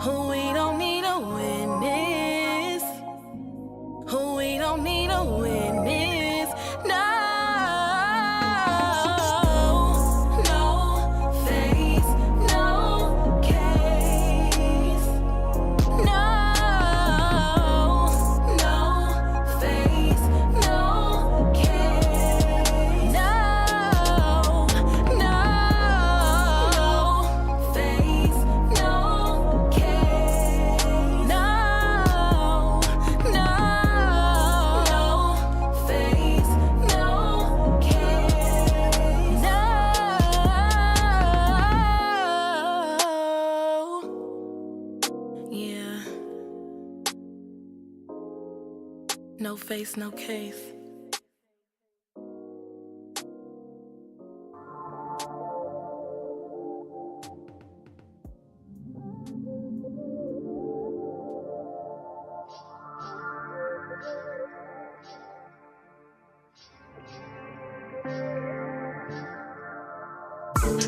Ooh, we don't need a witness. We don't need a witness. No, no face, no case. No, no face, no case. No, no face, no case. No, no face, no case. No. Yeah. No face, no case.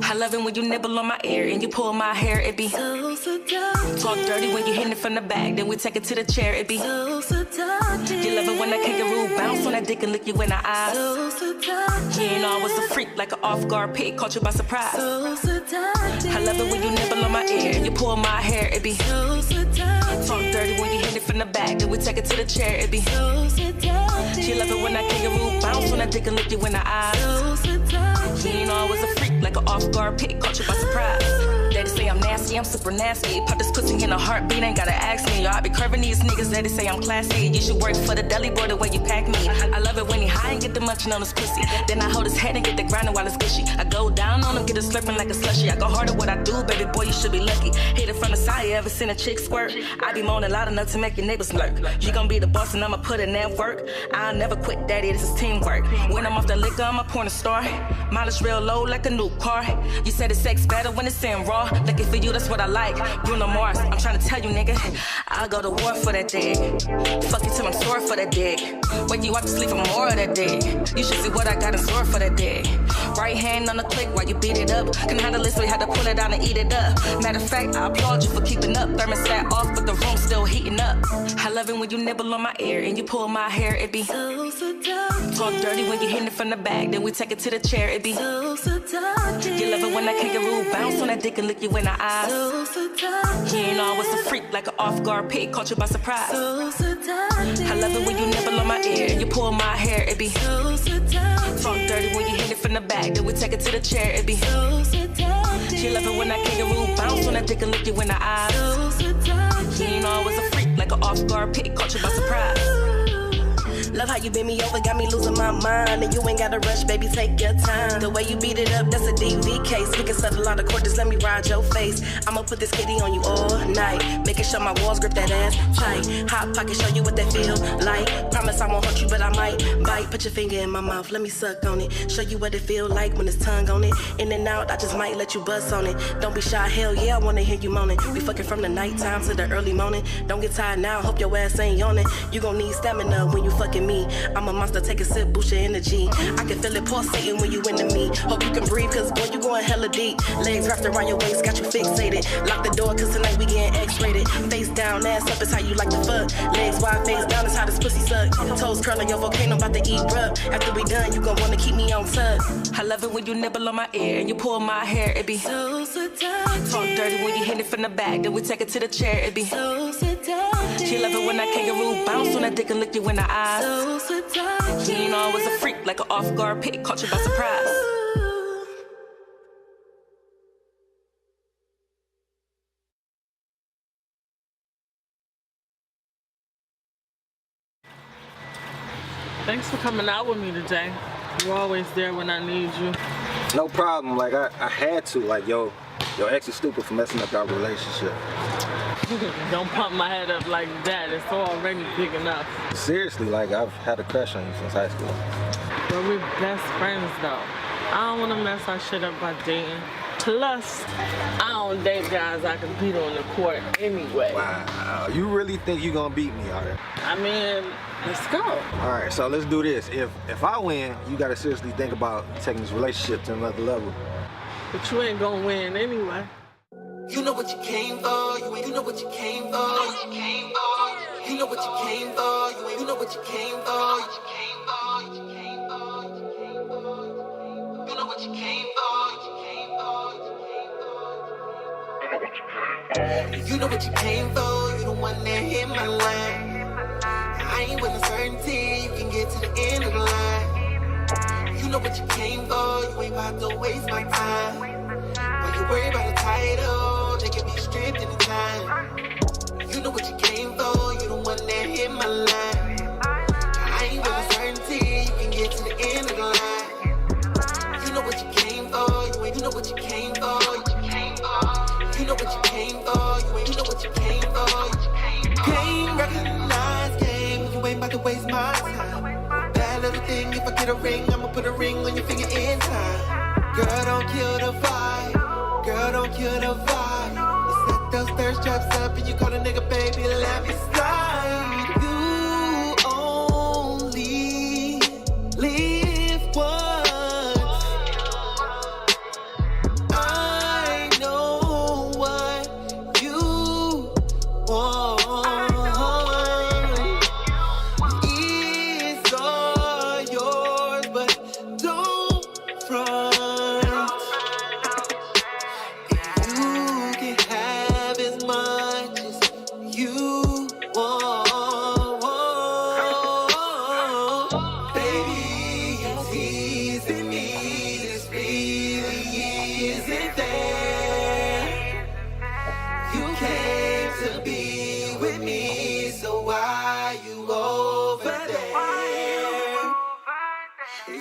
I love it when you nibble on my ear and you pull my hair, it be so seductive. Talk dirty when you hit it from the back, then we take it to the chair, it be so seductive. You love it when that kangaroo bounce on that dick and lick you in the eyes. So seductive. You ain't always a freak like an off-guard pig, caught you by surprise. So seductive. I love it when you nibble on my ear and you pull my hair, it be so seductive. Talk dirty when you hit it from the back, then we take it to the chair, it be so seductive. You love it when that kangaroo bounce on that dick and lick you in the eyes. So seductive. You ain't always a freak like an off-guard pig, caught you by surprise. Daddy say I'm nasty, I'm super nasty. Pop this pussy in a heartbeat, ain't gotta ask me. Y'all be curving these niggas, daddy say I'm classy. You should work for the deli boy the way you pack me. I love it when he high and get the munching on his pussy. Then I hold his head and get the grinding while it's gushy. I go down on him, get it slurping like a slushy. I go hard at what I do, baby boy, you should be lucky. Hit it from the side, you ever seen a chick squirt? I be moaning loud enough to make your neighbors lurk. You gon' be the boss and I'ma put in that work. I'll never quit, daddy, this is teamwork. When I'm off the liquor, I'm a porn star. Mileage real low like a new car. You said it's sex better when it's in raw. Looking for you, that's what I like. Bruno Mars, I'm trying to tell you, nigga. I'll go to war for that dick. Fuck you till I'm sore for that dick. Wake you up to sleep for more of that dick. You should see what I got in store for that dick. Right hand on the click while you beat it up. Can handle this, we had to pull it down and eat it up. Matter of fact, I applaud you for keeping up. Thermostat off, but the room still heating up. I love it when you nibble on my ear and you pull my hair, it be so seductive. Talk dirty when you hit it from the back, then we take it to the chair, it be so seductive. You love it when that kangaroo bounce on that dick and lick you in the eyes. So seductive. You ain't always a freak like an off-guard pig, caught you by surprise. So seductive. I love it when you nibble on my ear and you pull my hair, it be so seductive. Talk dirty when you hit it from the back, then we take it to the chair, it be so seductive. You love it when that kangaroo bounce on that dick and lick you in the eyes. So seductive. You ain't always a freak like an off-guard pig, caught you by surprise. Love how you bend me over, got me losing my mind. And you ain't gotta rush, baby, take your time. The way you beat it up, that's a DV case. We can settle out of court, just let me ride your face. I'ma put this kitty on you all night, making sure my walls grip that ass tight. Hot pocket, show you what that feel like. Promise I won't hurt you, but I might bite. Put your finger in my mouth, let me suck on it. Show you what it feel like when it's tongue on it. In and out, I just might let you bust on it. Don't be shy, hell yeah, I wanna hear you moaning. We fucking from the nighttime to the early morning. Don't get tired now, hope your ass ain't yawning. You gon' need stamina when you fucking me. I'm a monster, take a sip, boost your energy. I can feel it pulsating when you into me. Hope you can breathe, cause boy, you going hella deep. Legs wrapped around your waist, got you fixated. Lock the door, cause tonight we getting X-rated. Face down, ass up is how you like to fuck. Legs wide, face down is how this pussy suck. Toes curling, your volcano about to eat rub. After we done, you gon' wanna keep me on tuck. I love it when you nibble on my ear and you pull my hair, it be so seductive. Talk dirty when you hit it from the back, then we take it to the chair, it be so seductive. She love it when that kangaroo bounce on that dick and lick you in the eyes. So seductive. You ain't always a freak like an off-guard pig, caught you by surprise. Thanks for coming out with me today. You're always there when I need you. No problem. Like, I had to. Like, your ex is stupid for messing up our relationship. Don't pump my head up like that. It's already big enough. Seriously, like, I've had a crush on you since high school. But we're best friends, though. I don't want to mess our shit up by dating. Plus, I don't date guys I can beat on the court anyway. Wow. You really think you're going to beat me, alright? I mean, let's go. Alright, so let's do this. If I win, you got to seriously think about taking this relationship to another level. But you ain't going to win anyway. You know what you came for, you know what you came for, you know what you came for, you know what you came for, you know what you came for, you know what you came for, you the one that hit my line. I ain't with uncertainty, you can get to the end of the line. You know what you came for, you ain't about to waste my time. While you worry about the title, they can be stripped anytime. You know what you came for, you the one that hit my line. I ain't with uncertainty, you can get to the end of the line. You know what you came for, you know what you came for, you know what you came for, you know what you came for. Game, recognize game, you ain't about to waste my time. Bad little thing, if I get a ring, I'ma put a ring on your finger in time. Girl, don't kill the vibe. Girl, don't kill the vibe. You set those thirst traps up and you call a nigga, baby, let me slide. You only live once. I know what you want. It's all yours, but don't front.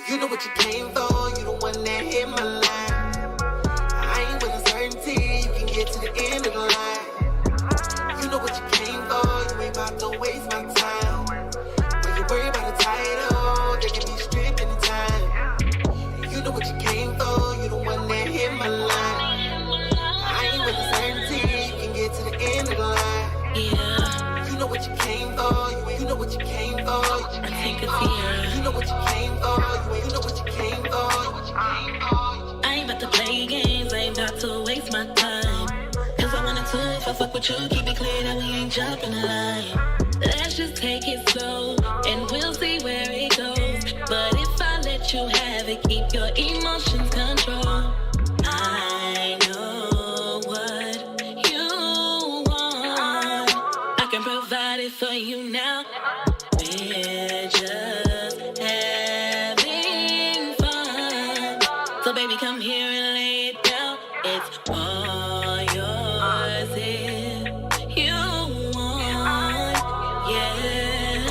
You know what you came for, you the one that hit my line. I ain't with uncertainty, you can get to the end of the line. You know what you came for, you ain't about to waste my time. When you worry about the title, they can be stripped anytime. You know what you came for, you the one that hit my line. I ain't with uncertainty, you can get to the end of the line. Yeah. You know what you came for, you know what you came for. I think it's here. You know what you came for, you know what you came for. I ain't about to play games, I ain't about to waste my time. Cause I wanted to, if I fuck with you, keep it clear that we ain't jumping the line. Let's just take it slow, and we'll see where it goes. But if I let you have it, keep your emotions control. I know what you want. I can provide it for you now. We're just having fun. So baby, come here and lay it down. It's all yours if you want. Yeah,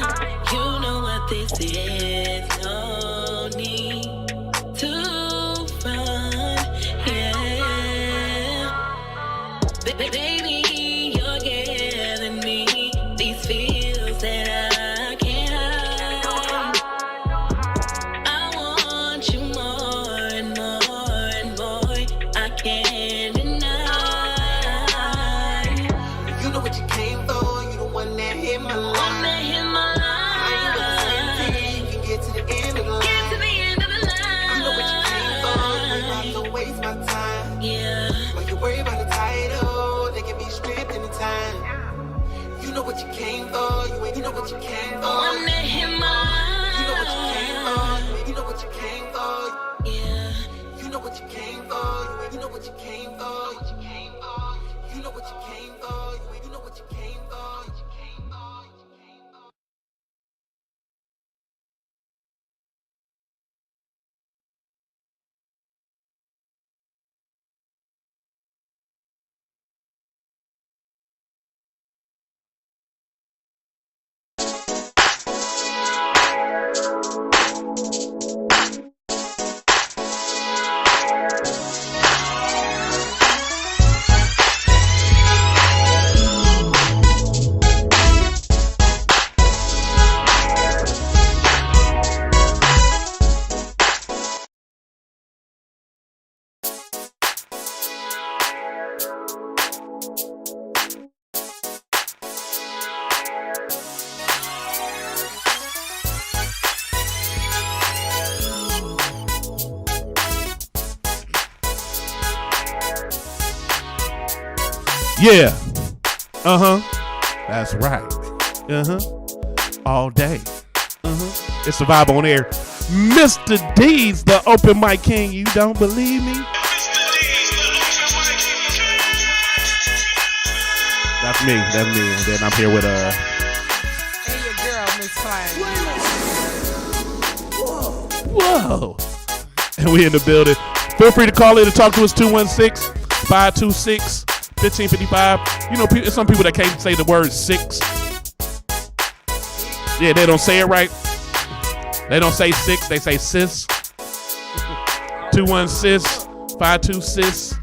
you know what this is. No need to run. Yeah, baby, you're giving me these feels that I can't hide. I want you more and more and more. I can't deny. You know what you came for, you the one that hit my line. I ain't with the same team, you can get to the end of the line. You know what you came for, you ain't about to waste my time. Yeah. While you worry about the title, they can be stripped anytime. You know what you came for, you know what you came for. One that hit my line. You know what you came for, you know what you came for. Yeah. You know what you came for, you know what you came for. You know what you came for, you know what you came for. Yeah. That's right. All day. It's the vibe on air. Mr. D's, the open mic king. You don't believe me? That's me. And then I'm here with And your girl, Miss Klein. Whoa. And we in the building. Feel free to call in and talk to us. 216-526-1555. You know, some people that can't say the word six. Yeah, they don't say it right. They don't say six, they say sis. 216-526.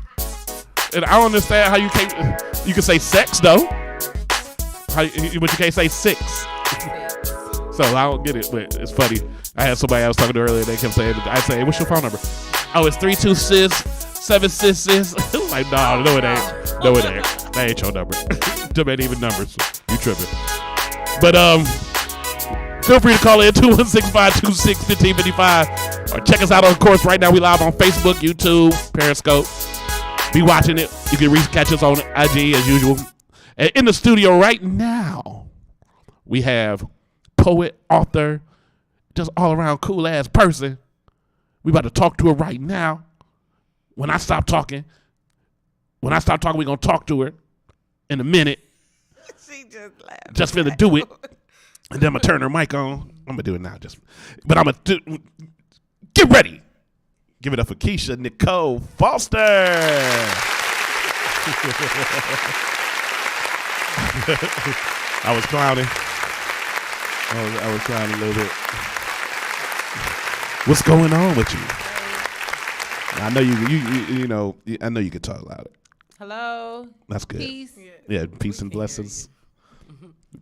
And I don't understand how you can say sex though. But you can't say six. So I don't get it, but it's funny. I had somebody I was talking to earlier, they kept saying, I say, what's your phone number? Oh, it's 32-6-7-6-6. Like, no, it ain't. No, it ain't. That ain't your number. Them ain't even numbers. You tripping. But feel free to call in 216-526-1555 or check us out on course right now. We live on Facebook, YouTube, Periscope. Be watching it. You can catch us on IG as usual. And in the studio right now, we have poet, author, just all around cool ass person. We about to talk to her right now. When I stop talking, we're gonna talk to her in a minute. She just laughed. Just finna do it. And then I'm gonna turn her mic on. I'm gonna do it now, but I'm gonna get ready. Give it up for Keisha Nicole Foster. I was clowning. I was clowning a little bit. What's going on with you? I know you know. I know you can talk louder. Hello. That's good. Peace. Yeah, peace and blessings.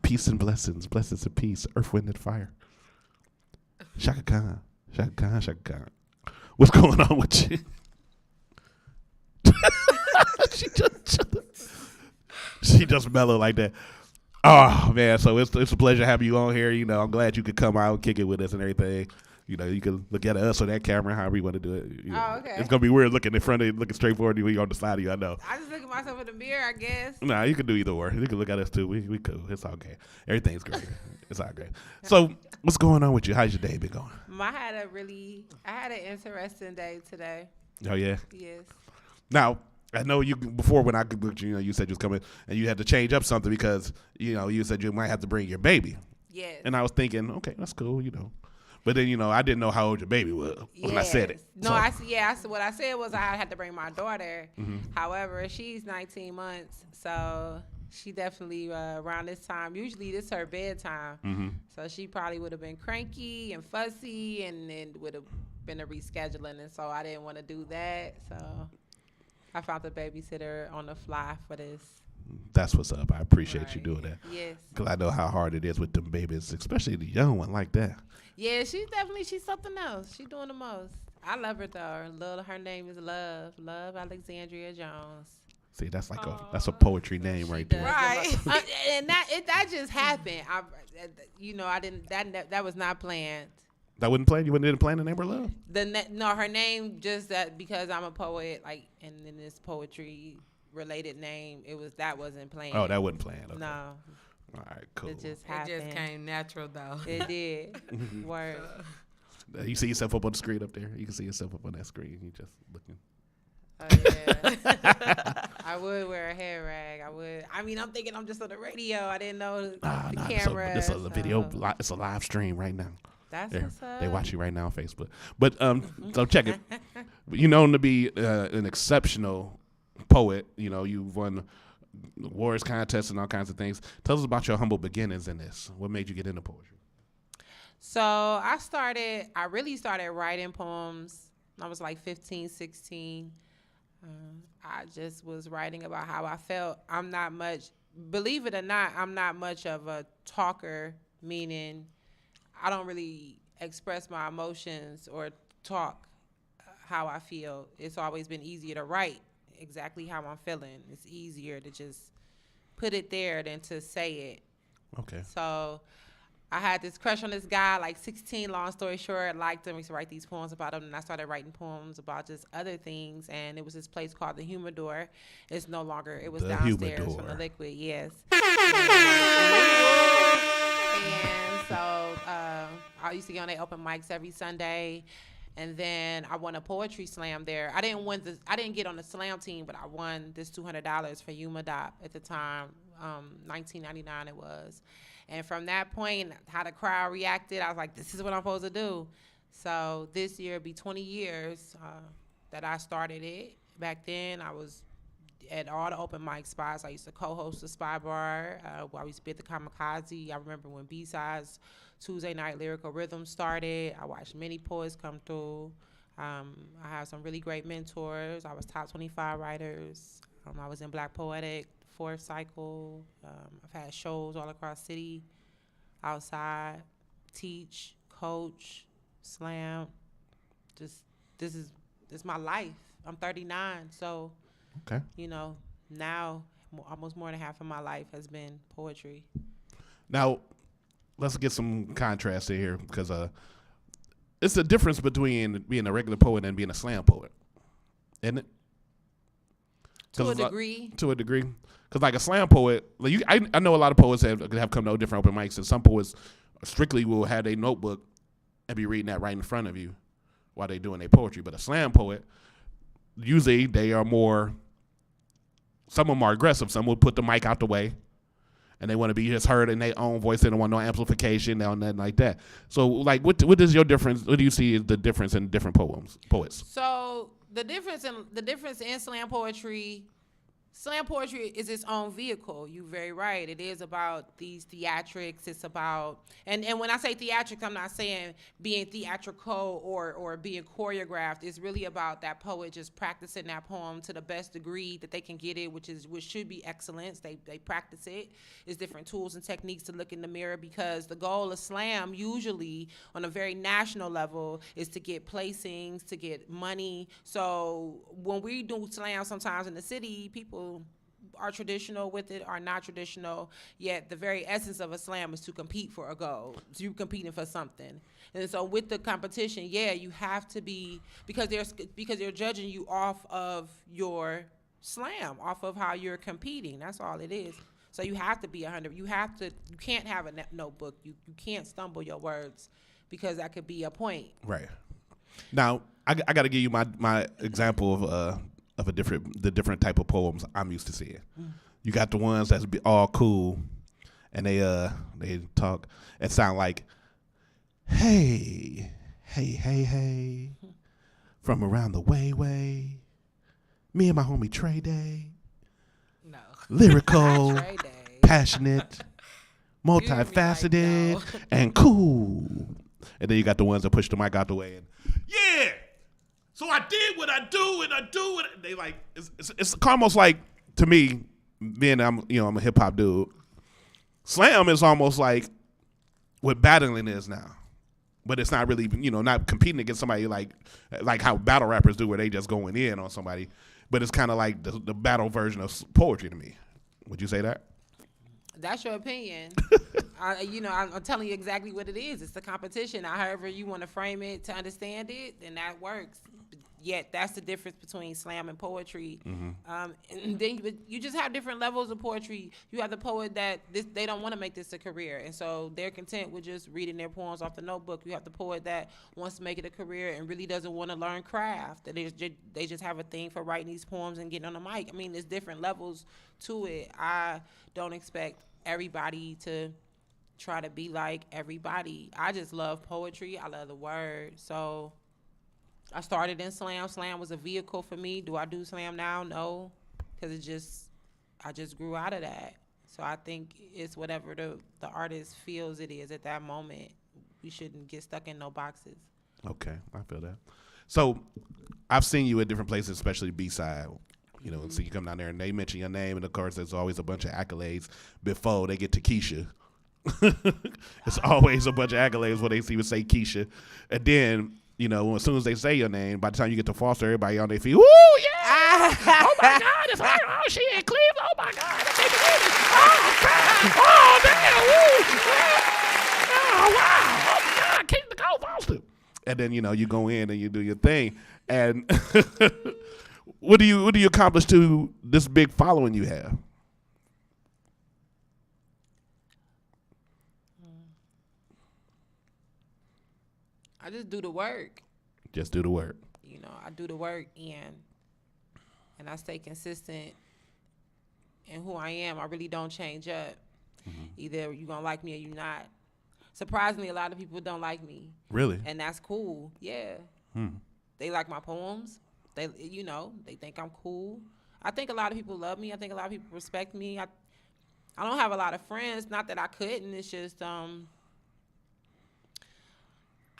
Peace and blessings. Blessings and peace. Earth, wind, and fire. Shaka Khan. Shaka Khan. Shaka Khan. What's going on with you? She just mellow like that. Oh man, so it's a pleasure having you on here. You know, I'm glad you could come out and kick it with us and everything. You know, you can look at us or that camera, however you want to do it. You know, Oh, okay. It's gonna be weird looking in front of you, looking straight forward you on the side of you. I know. I just look at myself in the mirror, I guess. Nah, you can do either or. You can look at us too. We cool. It's all good. Everything's great. It's all great. So, what's going on with you? How's your day been going? I had an interesting day today. Oh yeah. Yes. Now, I know you before when I booked you, you said you was coming and you had to change up something because you said you might have to bring your baby. Yes. And I was thinking, okay, that's cool, But then I didn't know how old your baby was when I said it. No, what I said was I had to bring my daughter. Mm-hmm. However, she's 19 months, so she definitely around this time. Usually, this is her bedtime, Mm-hmm. so she probably would have been cranky and fussy, and it would have been a rescheduling, and so I didn't want to do that. So I found the babysitter on the fly for this. That's what's up. I appreciate you doing that. Yes. Because I know how hard it is with them babies, especially the young one like that. Yeah, she's something else. She's doing the most. I love her though. Her name is Love Alexandria Jones. See, that's like that's a poetry name right there. Right. And that just happened. I didn't. That was not planned. That wasn't planned. You didn't plan the name her Love. No, her name just that because I'm a poet. And in this poetry related name, that wasn't planned. Oh, that wasn't planned. Okay. No. All right, cool. It just happened. It just came natural though. It did. Word. You see yourself up on the screen up there. You can see yourself up on that screen. You just looking. Oh yeah. I would wear a hair rag. I would. I mean, I'm thinking I'm just on the radio. I didn't know the camera. This is a video. It's a live stream right now. That's what's up. They watch you right now on Facebook. But so check it. You known to be an exceptional poet. You've won awards contests and all kinds of things. Tell us about your humble beginnings in this. What made you get into poetry? So I really started writing poems. I was like 15, 16. I just was writing about how I felt. Believe it or not, I'm not much of a talker, meaning I don't really express my emotions or talk how I feel. It's always been easier to write exactly how I'm feeling. It's easier to just put it there than to say it. Okay. So I had this crush on this guy, like 16, long story short, liked him. I used to write these poems about him, and I started writing poems about just other things, and it was this place called the Humidor. It's no longer, it was downstairs from the Liquid, yes. And so I used to get on their open mics every Sunday. And then I won a poetry slam there. I didn't get on the slam team, but I won this $200 for UMADOP at the time, 1999 it was. And from that point, how the crowd reacted, I was like, this is what I'm supposed to do. So this year it'll be 20 years that I started it. Back then, I was at all the open mic spots. I used to co-host the Spy Bar. I used to be at the Kamikaze. I remember when B-Sides Tuesday Night Lyrical Rhythm started. I watched many poets come through. I have some really great mentors. I was top 25 writers. I was in Black Poetic, Fourth Cycle. I've had shows all across the city, outside, teach, coach, slam. This is my life. I'm 39, so okay. Now almost more than half of my life has been poetry. Now, let's get some contrast here because it's the difference between being a regular poet and being a slam poet, isn't it? To a degree. To a degree. Because like a slam poet, I know a lot of poets have come to different open mics, and some poets strictly will have a notebook and be reading that right in front of you while they're doing their poetry. But a slam poet, usually they are more, some of them are aggressive. Some will put the mic out the way, and they want to be just heard in their own voice. They don't want no amplification, nothing like that. So, like, what is your difference? What do you see is the difference in different poets? So the difference in slam poetry is its own vehicle. You're very right. It is about these theatrics. It's about, and when I say theatrics, I'm not saying being theatrical or being choreographed. It's really about that poet just practicing that poem to the best degree that they can get it, which should be excellence. They practice it. It's different tools and techniques to look in the mirror, because the goal of slam usually on a very national level is to get placings, to get money. So when we do slam sometimes in the city, people are traditional with it are not traditional, yet the very essence of a slam is to compete for a goal. So you're competing for something. And so with the competition, yeah, you have to be, because they're judging you off of your slam, off of how you're competing. That's all it is. So you have to be 100. You can't have a notebook. You can't stumble your words, because that could be a point. Right. Now, I got to give you my example of the different type of poems I'm used to seeing. You got the ones that's all cool, and they talk and sound like, hey, from around the way, me and my homie Trey Day. No. Lyrical, passionate, multifaceted, and cool. And then you got the ones that push the mic out the way and, yeah, so I did what I do, and I do it. They like, it's almost like, to me, being I'm a hip hop dude, slam is almost like what battling is now. But it's not really, not competing against somebody like how battle rappers do, where they just going in on somebody. But it's kind of like the battle version of poetry to me. Would you say that? That's your opinion. I'm telling you exactly what it is. It's the competition. However you want to frame it to understand it, then that works. Yet that's the difference between slam and poetry. And then you just have different levels of poetry. You have the poet that they don't want to make this a career, and so they're content with just reading their poems off the notebook. You have the poet that wants to make it a career and really doesn't want to learn craft. That they just have a thing for writing these poems and getting on the mic. I mean, there's different levels to it. I don't expect everybody to try to be like everybody. I just love poetry. I love the word. So I started in slam. Slam was a vehicle for me. Do I do slam now? No, because I just grew out of that. So I think it's whatever the artist feels it is at that moment. We shouldn't get stuck in no boxes. Okay, I feel that. So I've seen you at different places, especially B-side. So you come down there and they mention your name, and of course there's always a bunch of accolades before they get to Keisha. It's always a bunch of accolades when they even say Keisha, and then as soon as they say your name, by the time you get to Foster, everybody on their feet. Woo, yeah! Oh my God, it's her! Oh, she in Cleveland! Oh my God, I can't believe it! Oh damn! Woo! Oh wow! Oh my God, keep the go, Foster! And then you go in and you do your thing, and what do you accomplish to this big following you have? I just do the work. Just do the work. I do the work and I stay consistent in who I am. I really don't change up. Either you're going to like me or you're not. Surprisingly, a lot of people don't like me. Really? And that's cool. Yeah. They like my poems. They think I'm cool. I think a lot of people love me. I think a lot of people respect me. I don't have a lot of friends. Not that I couldn't. It's just,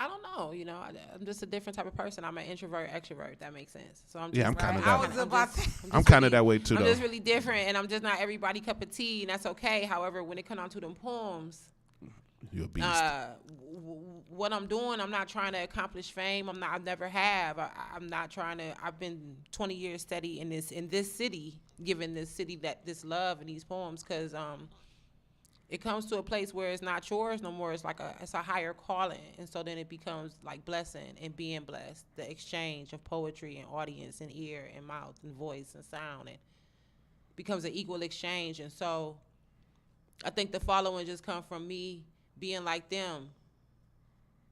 I don't know, I'm just a different type of person. I'm an introvert, extrovert, if that makes sense. So I'm just I'm kind of that. I'm kind of that way too, though. I'm just really different, and I'm just not everybody cup of tea, and that's okay. However, when it comes down to them poems, you're a beast. What I'm doing, I'm not trying to accomplish fame. I never have. I'm not trying to. I've been 20 years steady in this city, giving this city this love and these poems, because it comes to a place where it's not yours no more. It's like it's a higher calling, and so then it becomes like blessing and being blessed. The exchange of poetry and audience and ear and mouth and voice and sound, and becomes an equal exchange. And so, I think the following just come from me being like them,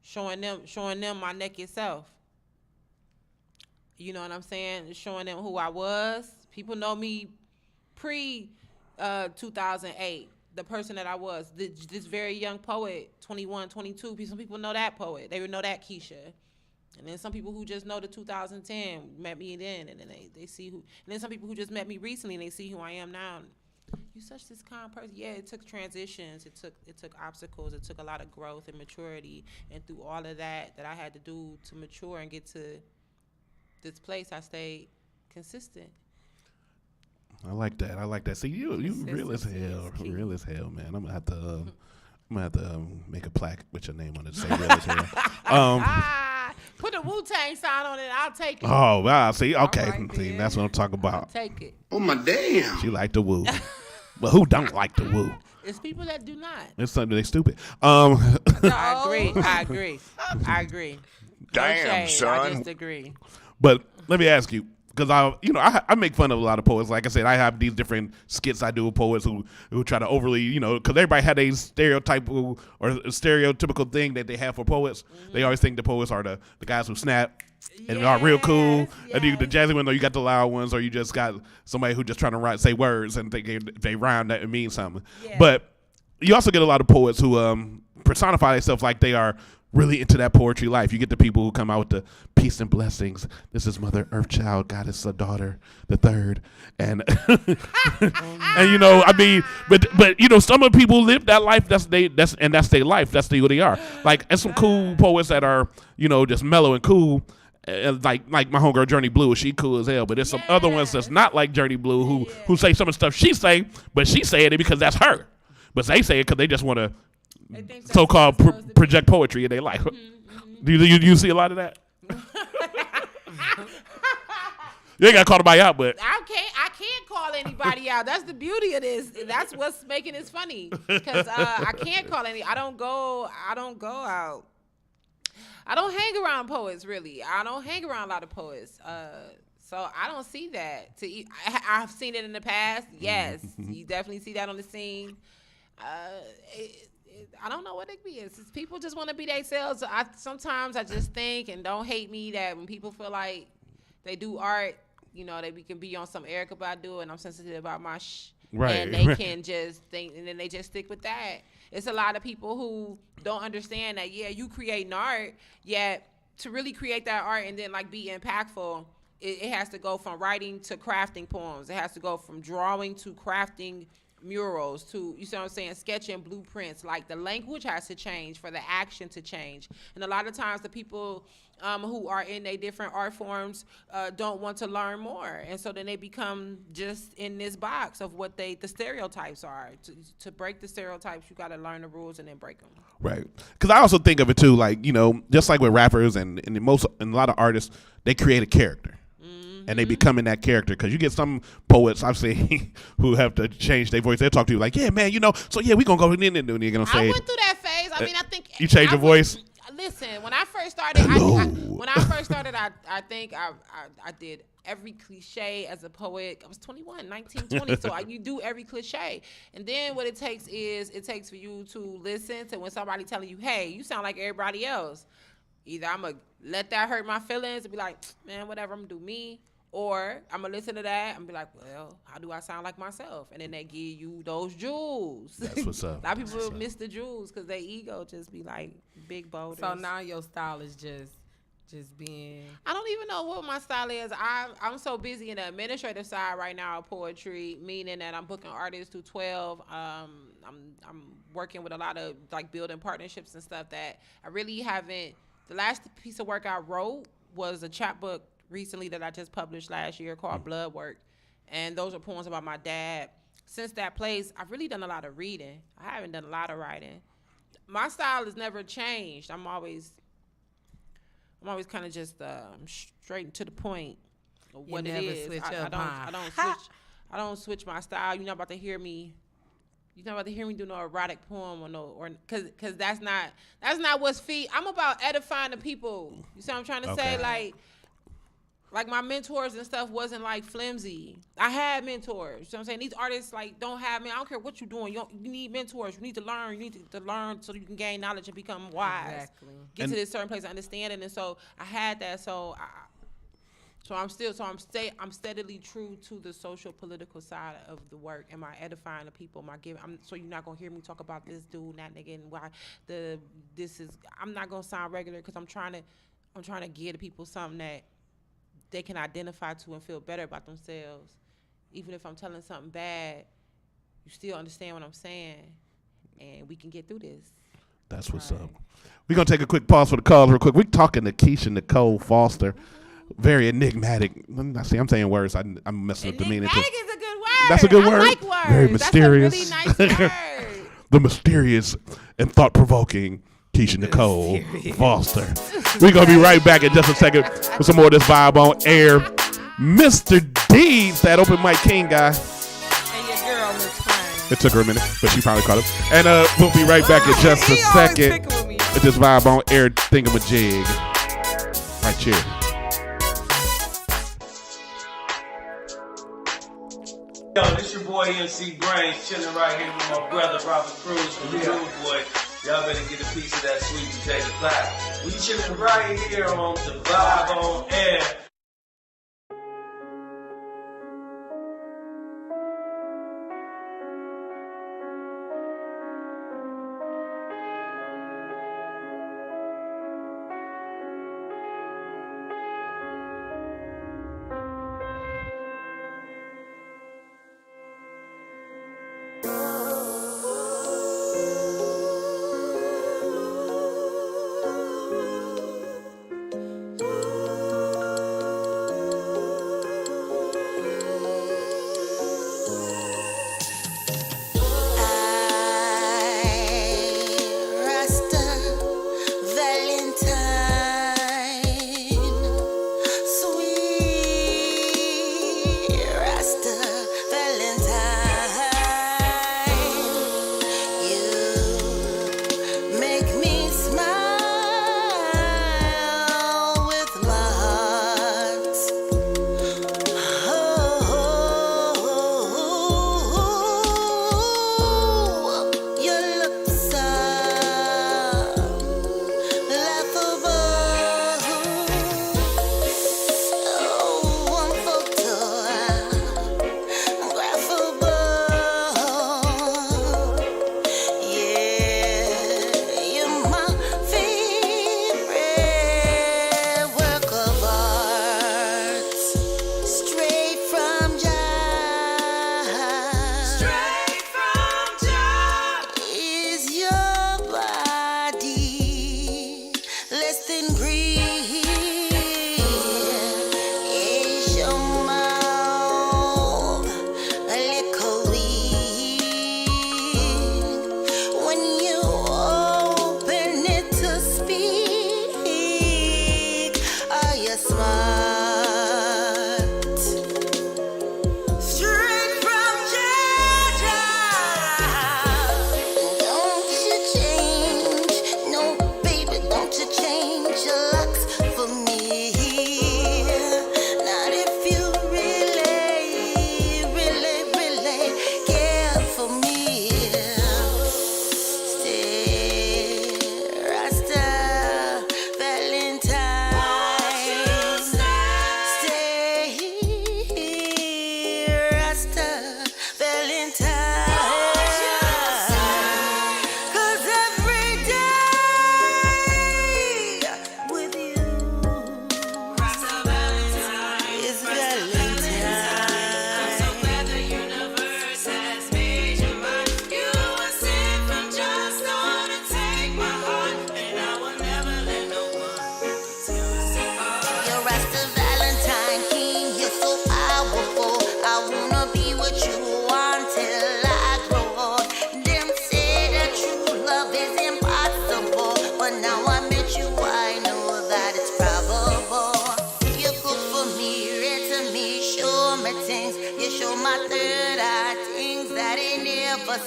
showing them my naked self. You know what I'm saying? Showing them who I was. People know me pre 2008. The person that I was, this very young poet, 21, 22. Some people know that poet. They would know that Keisha. And then some people who just know the 2010 met me then, and then they see who. And then some people who just met me recently and they see who I am now. You such this kind person. Yeah, it took transitions. It took obstacles. It took a lot of growth and maturity. And through all of that I had to do to mature and get to this place, I stayed consistent. I like that. See, you real as hell. Real as hell, man. I'm gonna have to make a plaque with your name on it. Say real as hell. Put a Wu-Tang sign on it. I'll take it. Oh, wow. See, okay. right, See, that's what I'm talking about. Take it. Oh my damn. She like the woo. But who don't like the woo? It's people that do not. It's something they stupid. I agree. Damn, no shade. son. I just agree. But let me ask you, because I make fun of a lot of poets. Like I said, I have these different skits I do with poets who try to overly, because everybody had a stereotypical thing that they have for poets. Mm-hmm. They always think the poets are the guys who snap and are real cool. And the jazzy ones, or you got the loud ones, or you just got somebody who just trying to say words and think they rhyme that it means something. Yeah. But you also get a lot of poets who personify themselves like they are really into that poetry life. You get the people who come out with the peace and blessings. This is Mother Earth Child, Goddess, a daughter, the third, and and but some of the people live that life. That's their life. That's who they are. Like, there's some cool poets that are just mellow and cool. Like my homegirl Journey Blue, she cool as hell. But there's some other ones that's not like Journey Blue who say some of the stuff she say, but she saying it because that's her. But they say it because they just want to so-called project poetry in their life. Mm-hmm. Do you see a lot of that? You ain't got to call anybody out, but I can't call anybody out. That's the beauty of this. That's what's making this funny. Because I can't call any. I don't go out. I don't hang around poets, really. I don't hang around a lot of poets. So I don't see that. I've seen it in the past. Yes, you definitely see that on the scene. I don't know what it is. It's people just want to be themselves. Sometimes I just think, and don't hate me, that when people feel like they do art, they can be on some Erykah Badu, and I'm sensitive about my right. And they can just think, and then they just stick with that. It's a lot of people who don't understand that, you create art, yet to really create that art and then be impactful, it has to go from writing to crafting poems. It has to go from drawing to crafting murals to, you see what I'm saying, sketching blueprints. Like, the language has to change for the action to change. And a lot of times the people who are in a different art forms don't want to learn more, and so then they become just in this box of what the stereotypes are. To break the stereotypes, you got to learn the rules and then break them. Right. Because I also think of it too, like, just like with rappers and a lot of artists, they create a character. And they become in that character, because you get some poets I've seen who have to change their voice. They'll talk to you like, yeah, man, so yeah, we gonna go in and do it. You're gonna say, I went through that phase. I mean, I think you changed your voice. Listen, when I first started, I think I did every cliche as a poet. I was 21, 19, 20, so you do every cliche. And then what it takes for you to listen to when somebody telling you, hey, you sound like everybody else. Either I'm going to let that hurt my feelings and be like, man, whatever, I'm going to do me. Or I'm going to listen to that and be like, well, how do I sound like myself? And then they give you those jewels. That's what's up. A lot of people miss the jewels because their ego just be like big boulders. So now your style is just being... I don't even know what my style is. I'm so busy in the administrative side right now of poetry, meaning that I'm booking artists through 12. I'm working with a lot of building partnerships and stuff that I really haven't... The last piece of work I wrote was a chapbook recently that I just published last year called Blood Work. And those are poems about my dad. Since that place, I've really done a lot of reading. I haven't done a lot of writing. My style has never changed. I'm always kind of just straight and to the point of what it is. I don't switch my style. You're not about to hear me do no erotic poem or because that's not what's feed. I'm about edifying the people. You see what I'm trying to say? Like my mentors and stuff wasn't flimsy. I had mentors. You know what I'm saying? These artists don't have me. I don't care what you're doing. You need mentors. You need to learn. You need to learn so you can gain knowledge and become wise. Exactly. Get to this certain place of understanding. And so I had that. I'm steadily true to the social political side of the work. Am I edifying the people? So you're not gonna hear me talk about this dude, that nigga, and why I'm not gonna sound regular because I'm trying to give the people something that they can identify to and feel better about themselves. Even if I'm telling something bad, you still understand what I'm saying, and we can get through this. That's what's up. We're gonna take a quick pause for the calls real quick. We're talking to Keisha Nicole Foster. Very enigmatic. I'm saying words. I'm messing with the meaning. Enigmatic is a good word. That's a good word. I like words. Very mysterious. That's a really nice word. The mysterious and thought-provoking Keisha Nicole Foster. We're going to be right back in just a second with some more of this Vibe on Air. Mr. Deeds, that open mic king guy. And your girl, Miss Frank. It took her a minute, but she finally caught up. And we'll be right back in just a second with this Vibe on Air thingamajig. Right here. Yo, this your boy MC Brains chilling right here with my brother Robert Cruz from the New Boy. Y'all better get a piece of that sweet potato pie. We chilling right here on the Vibe on Air.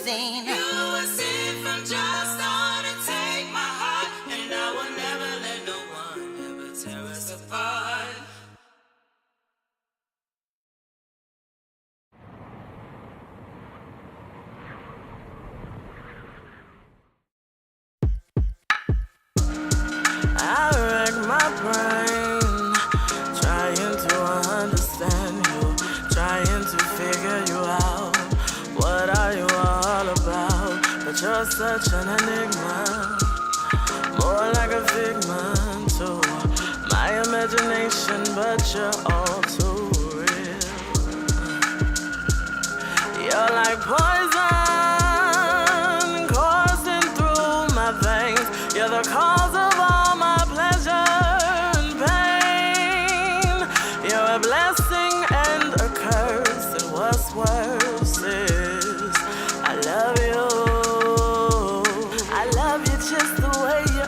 seen. You were sent from just on to take my heart, and I will never let no one ever tear us apart. I rack my brain, trying to understand you, trying to figure you out. What are you all about? But you're such an enigma, more like a figment to my imagination, but you're all too real. You're like poison coursing through my veins. You're the cause of all my pleasure and pain. You're a blessing and a curse, and what's worse is I love you just the way you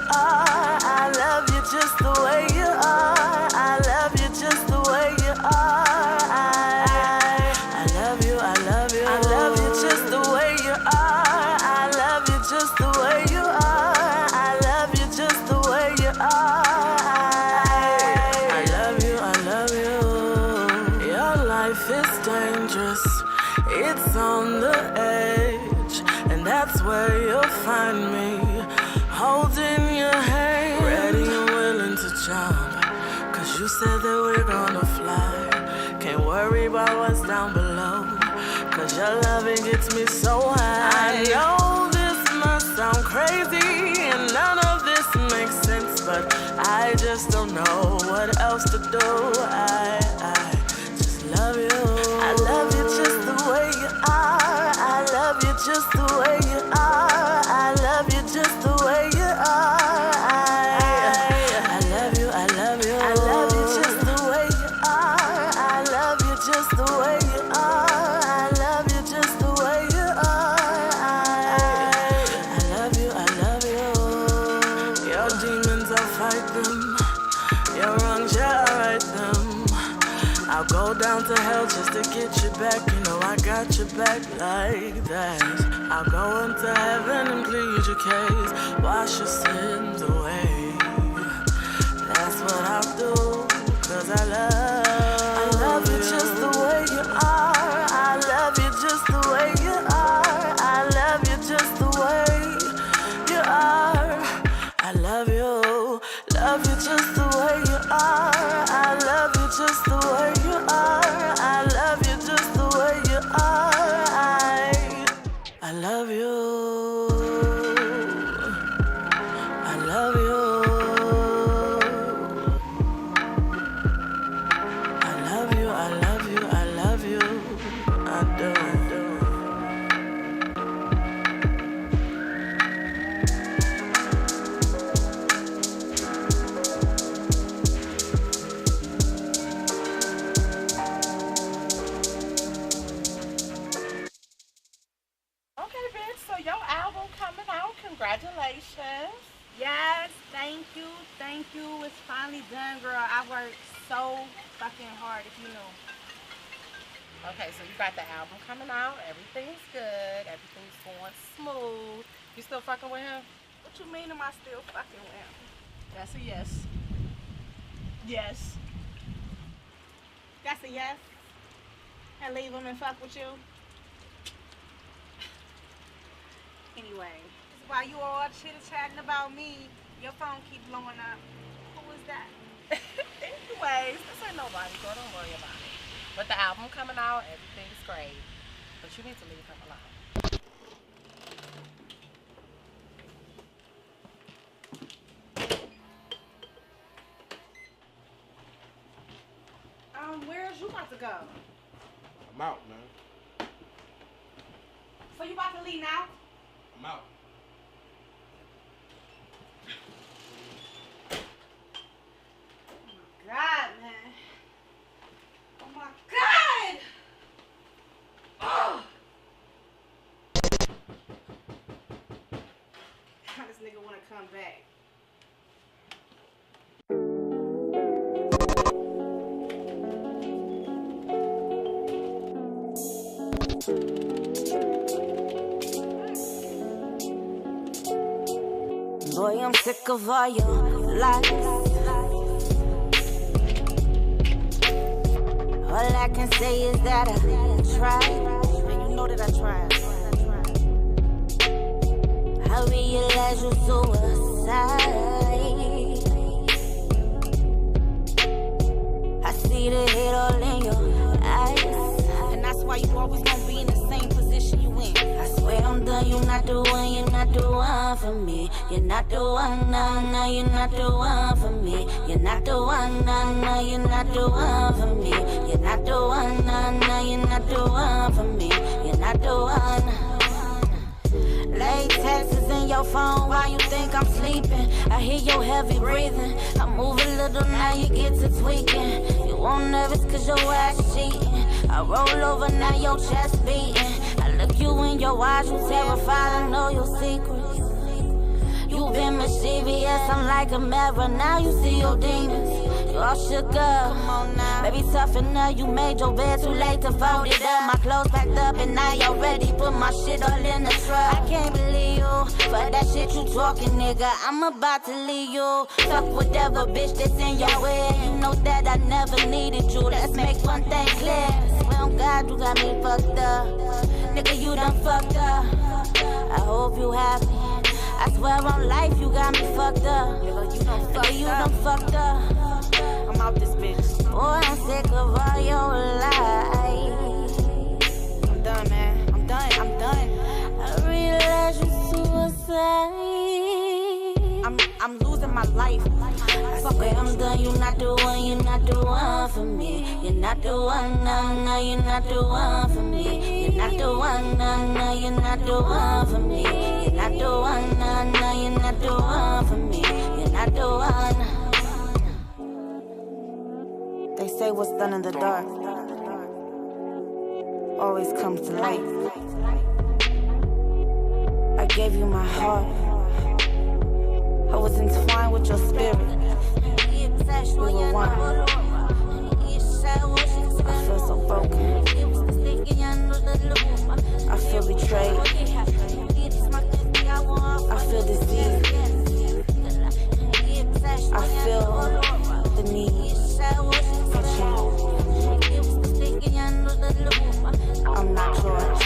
Your loving gets me so high. I know this must sound crazy and none of this makes sense, but I just don't know what else to do. I just love you. I love you just the way you are. I love you just the way you are. I love you just the way you are. I love you. I love you. I love you just the way you are. I love you just the way you are. I love you just the way you are. I love you. I love you. Your demons, I'll fight them. Your wrongs, yeah, I right them. I'll go down to hell just to get you back. You know I got your back like that. I'll go into heaven and plead your case. Wash your sins away. That's what I'll do, 'cause I love you just the way you are. I love you just the way you are. I love you just the way you are. I love you just the way you are. I love you just the way you are. I love you just the way you are. I love you. I love you. I love you. I love you. I love you. I do. Okay, bitch, so your album coming out. Congratulations. Yes, thank you. It's finally done, girl. I worked so fucking hard, if you knew. Okay, so you got the album coming out. Everything's good. Everything's going smooth. You still fucking with him? What you mean am I still fucking with him? That's a yes. Yes. That's a yes? And leave him and fuck with you? Anyway, while you all chit-chatting about me, your phone keep blowing up. Who is that? Anyways, this ain't nobody, girl. Don't worry about it. But the album coming out, everything's great. But you need to leave him alone. Where's you about to go? I'm out, man. So you about to leave now? I'm out. God, man. Oh my God! Oh! How this nigga wanna come back? Boy, I'm sick of all your lies. All I can say is that I tried. And you know that I tried. I realize you're suicide. I see the hate all in your eyes. And that's why you always gonna be in the same position you in. I swear I'm done, you're not the one, you're not the one for me. You're not the one, no, you're not the one for me. You're not the one, no, you're not the one for me. You're not the one, no, you're not the one for me. You're not the one. Late texts in your phone while you think I'm sleeping. I hear your heavy breathing. I move a little, now you get to tweaking. You won't nervous cause your ass cheating. I roll over, now your chest beating. I look you in your eyes, you terrified, I know your secrets. You been mischievous, I'm like a mirror, now you see your demons. You all shook up, come on now. Baby, toughen up, you made your bed, too late to fold it up. My clothes packed up and now you ready, put my shit all in the truck. I can't believe you, for that shit you talking, nigga, I'm about to leave you. Fuck whatever bitch that's in your way, you know that I never needed you. Let's make one thing clear, swear on God you got me fucked up. Nigga, you done fucked up, I hope you happy. I swear on life you got me fucked up. Nigga, you done fucked up. I'm out this bitch. Boy, I'm sick of all your lies. I'm done, man. say I'm losing my life. I say I'm done, you're not the one, you're not the one for me. You're not the one, no, you're not the one for me. You're not the one, no, you're not the one for me. You're not the one, no, you're not the one for me. You're not the one. They say what's done in the dark always comes to light. I gave you my heart. I was entwined with your spirit. We were one. I feel so broken. I feel betrayed. I feel diseased. I feel the need for change. I'm not George.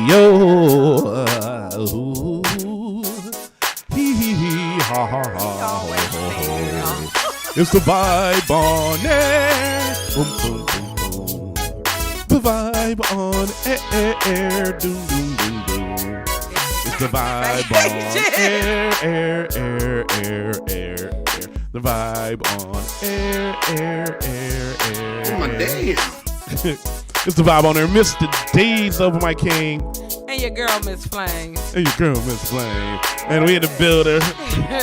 Yo, ooh, hee hee hee, ha ha ha. It's the vibe on air. Boom boom boom boom. The vibe on air. Doom doom doom doom. It's the vibe on air. The vibe on air. Oh, damn. It's the vibe on there. Mr. D's over my king. And your girl, Miss Flame. And your girl, Miss Flame. And we in the builder.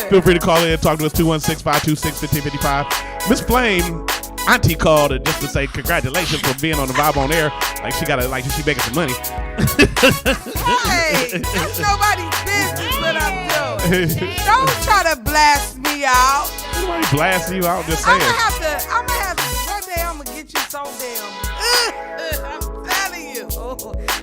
Feel free to call in. Talk to us 216-526-1555. Miss Flame, Auntie called her just to say congratulations for being on the vibe on air. Like she making some money. Hey, that's nobody's business what I'm doing. Don't try to blast me out. Nobody blasting you out, just saying. I'm gonna have one day I'm gonna get you so damn. I'm telling you.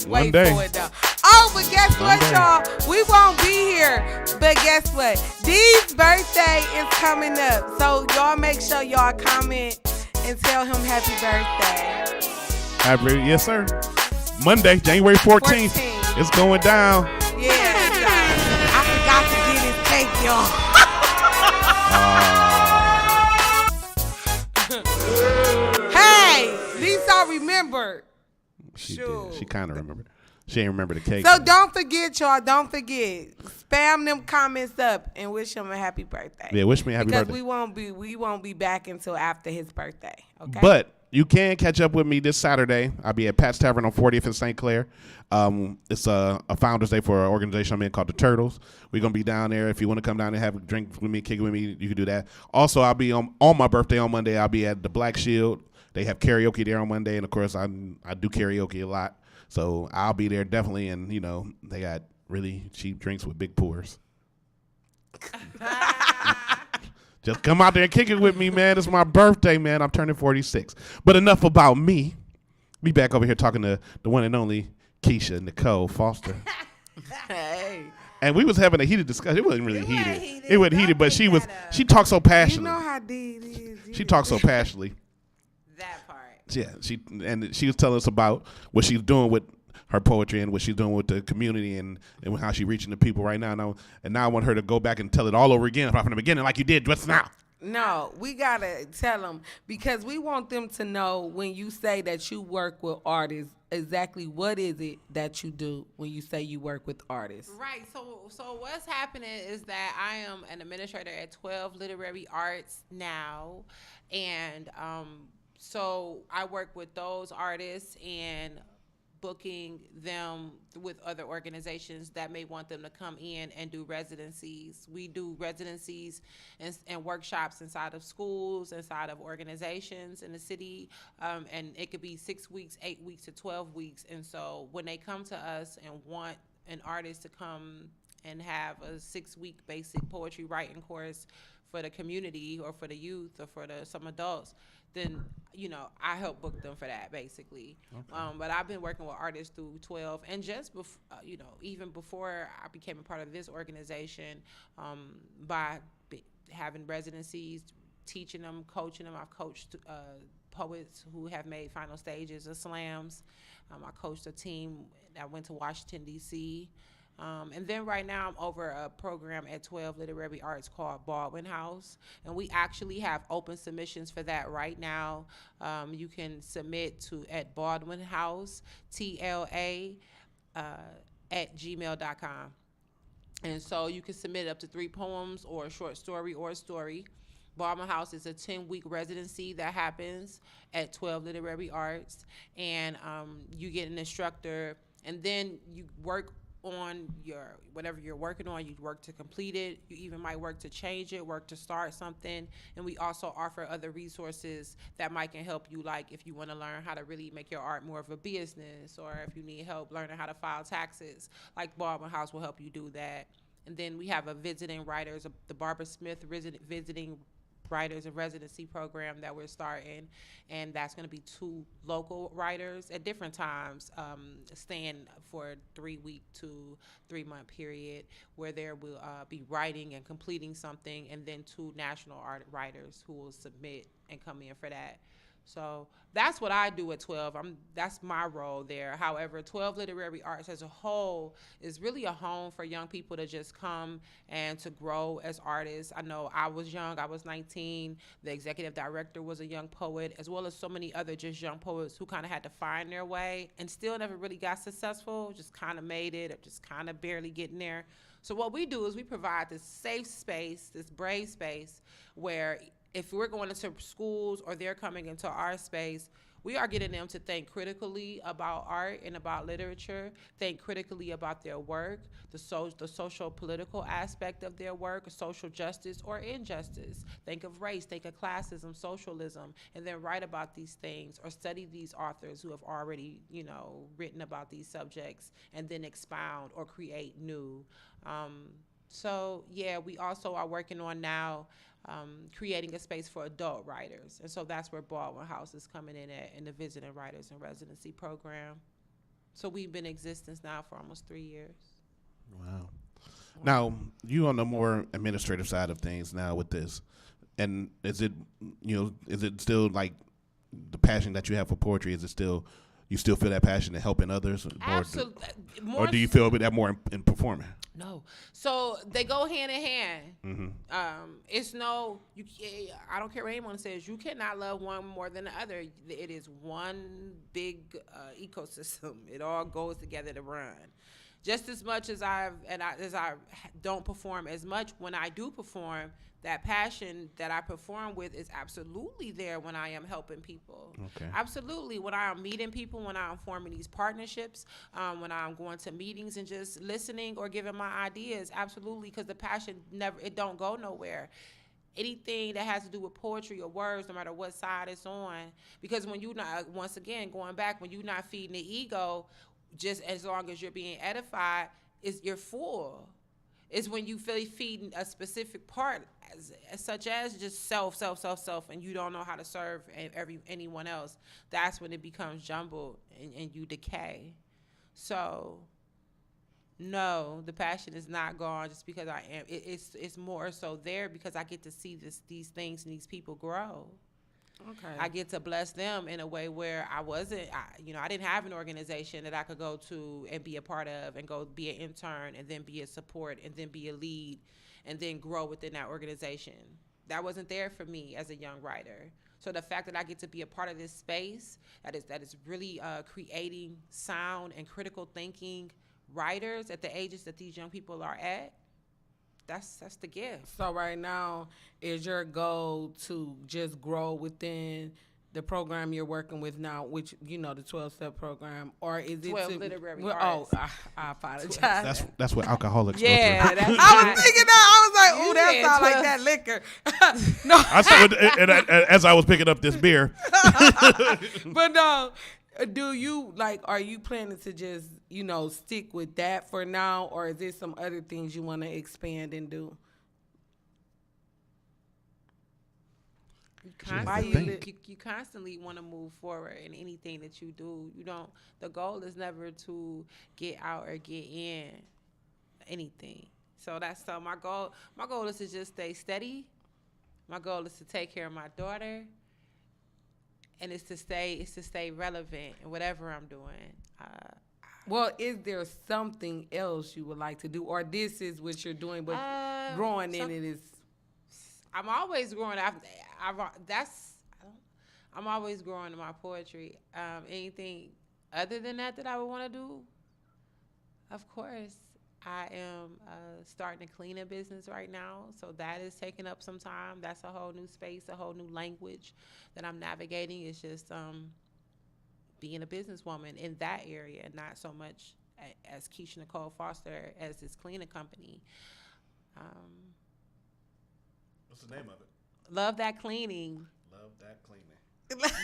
One Wait day. for it though. Oh, but guess what, y'all? We won't be here. But guess what? Dee's birthday is coming up. So y'all make sure y'all comment and tell him happy birthday. Happy, yes, sir. Monday, January 14th. It's going down. Yeah, I forgot to get his cake, y'all. Hey, these are remembered. She did. She kind of remembered. She ain't remember the cake. So don't forget, y'all. Don't forget. Spam them comments up and wish him a happy birthday. Yeah, wish me a happy birthday. Because we won't be back until after his birthday. Okay. But you can catch up with me this Saturday. I'll be at Pat's Tavern on 40th in St. Clair. It's a Founders Day for an organization I'm in called the Turtles. We're going to be down there. If you want to come down and have a drink with me, kick it with me, you can do that. Also, I'll be on my birthday on Monday. I'll be at the Black Shield. They have karaoke there on Monday. And, of course, I do karaoke a lot. So I'll be there definitely. And, you know, they got really cheap drinks with big pours. Just come out there and kick it with me, man. It's my birthday, man. I'm turning 46. But enough about me. Be back over here talking to the one and only Keisha Nicole Foster. Hey. And we was having a heated discussion. It wasn't really heated. It wasn't heated, but she talked so passionately. You know how Dee is. She talked so passionately. That part. Yeah, she was telling us about what she's doing with her poetry and what she's doing with the community and how she's reaching the people right now. And now I want her to go back and tell it all over again from the beginning like you did just now. No, we got to tell them because we want them to know when you say that you work with artists, exactly what is it that you do when you say you work with artists. Right. So what's happening is that I am an administrator at 12 Literary Arts now. And so I work with those artists and booking them with other organizations that may want them to come in and do residencies. We do residencies and workshops inside of schools, inside of organizations in the city, and it could be 6 weeks, 8 weeks to 12 weeks. And so when they come to us and want an artist to come and have a 6-week basic poetry writing course for the community or for the youth or for some adults, then I help book them for that basically. Okay. But I've been working with artists through 12, and just even before I became a part of this organization, by having residencies, teaching them, coaching them. I've coached poets who have made final stages of slams. I coached a team that went to Washington, D.C. And then right now I'm over a program at 12 Literary Arts called Baldwin House. And we actually have open submissions for that right now. You can submit at Baldwin House, TLA, at gmail.com. And so you can submit up to 3 poems or a short story or a story. Baldwin House is a 10-week residency that happens at 12 Literary Arts. And you get an instructor, and then you work on whatever you're working on. You work to complete it. You even might work to change it, work to start something. And we also offer other resources that can help you, like if you want to learn how to really make your art more of a business, or if you need help learning how to file taxes, like Baldwin House will help you do that. And then we have a visiting writers, the Barbara Smith visiting writers and residency program that we're starting, and that's going to be 2 local writers at different times, staying for a 3-week to 3-month period, where there will be writing and completing something, and then 2 national art writers who will submit and come in for that. So that's what I do at 12. That's my role there. However, 12 Literary Arts as a whole is really a home for young people to just come and to grow as artists. I know I was young. I was 19. The executive director was a young poet, as well as so many other just young poets who kind of had to find their way and still never really got successful, just kind of made it, or just kind of barely getting there. So what we do is we provide this safe space, this brave space, where if we're going into schools or they're coming into our space, we are getting them to think critically about art and about literature, think critically about their work, the social political aspect of their work, social justice or injustice. Think of race, think of classism, socialism, and then write about these things or study these authors who have already, written about these subjects, and then expound or create new. So yeah, we also are working on now creating a space for adult writers. And so that's where Baldwin House is coming in the Visiting Writers and Residency Program. So we've been in existence now for almost 3 years. Wow. Now, you on the more administrative side of things now with this. And is it still like the passion that you have for poetry? Is it still, you still feel that passion in helping others? Absolutely. Or do you feel that more in performing? No. So they go hand in hand. Mm-hmm. I don't care what anyone says, you cannot love one more than the other. It is one big ecosystem. It all goes together to run. Just as much as I don't perform as much, when I do perform, that passion that I perform with is absolutely there when I am helping people. Okay. Absolutely. When I am meeting people, when I am forming these partnerships, when I'm going to meetings and just listening or giving my ideas, absolutely, because the passion it don't go nowhere. Anything that has to do with poetry or words, no matter what side it's on, because when you're not, once again, going back, when you're not feeding the ego, just as long as you're being edified, you're full. It's when you feel feeding a specific part, such as just self, and you don't know how to serve anyone else. That's when it becomes jumbled and you decay. So, no, the passion is not gone just because I am. It's more so there because I get to see these things and these people grow. Okay. I get to bless them in a way where I didn't have an organization that I could go to and be a part of and go be an intern and then be a support and then be a lead and then grow within that organization. That wasn't there for me as a young writer. So the fact that I get to be a part of this space that is really creating sound and critical thinking writers at the ages that these young people are at, that's the gift. So right now, is your goal to just grow within the program you're working with now, which, the 12-step program, or is it 12 Literary Arts? Oh, I apologize. That's what alcoholics go yeah, through. I was thinking that. I was like, ooh, that sounds like that liquor. No. I saw as I was picking up this beer. But no, are you planning to just, stick with that for now, or is there some other things you want to expand and do? You constantly want to move forward in anything that you do. You don't. The goal is never to get out or get in anything. So my goal. My goal is to just stay steady. My goal is to take care of my daughter, and it's to stay relevant in whatever I'm doing. Well, is there something else you would like to do, or this is what you're doing, but growing in it is? I'm always growing. I'm always growing in my poetry. Anything other than that I would want to do, of course. I am starting a cleaning business right now, so that is taking up some time. That's a whole new space, a whole new language that I'm navigating. It's just being a businesswoman in that area, not so much as Keisha Nicole Foster as this cleaning company. What's the name of it? Love That Cleaning. Love That Cleaning.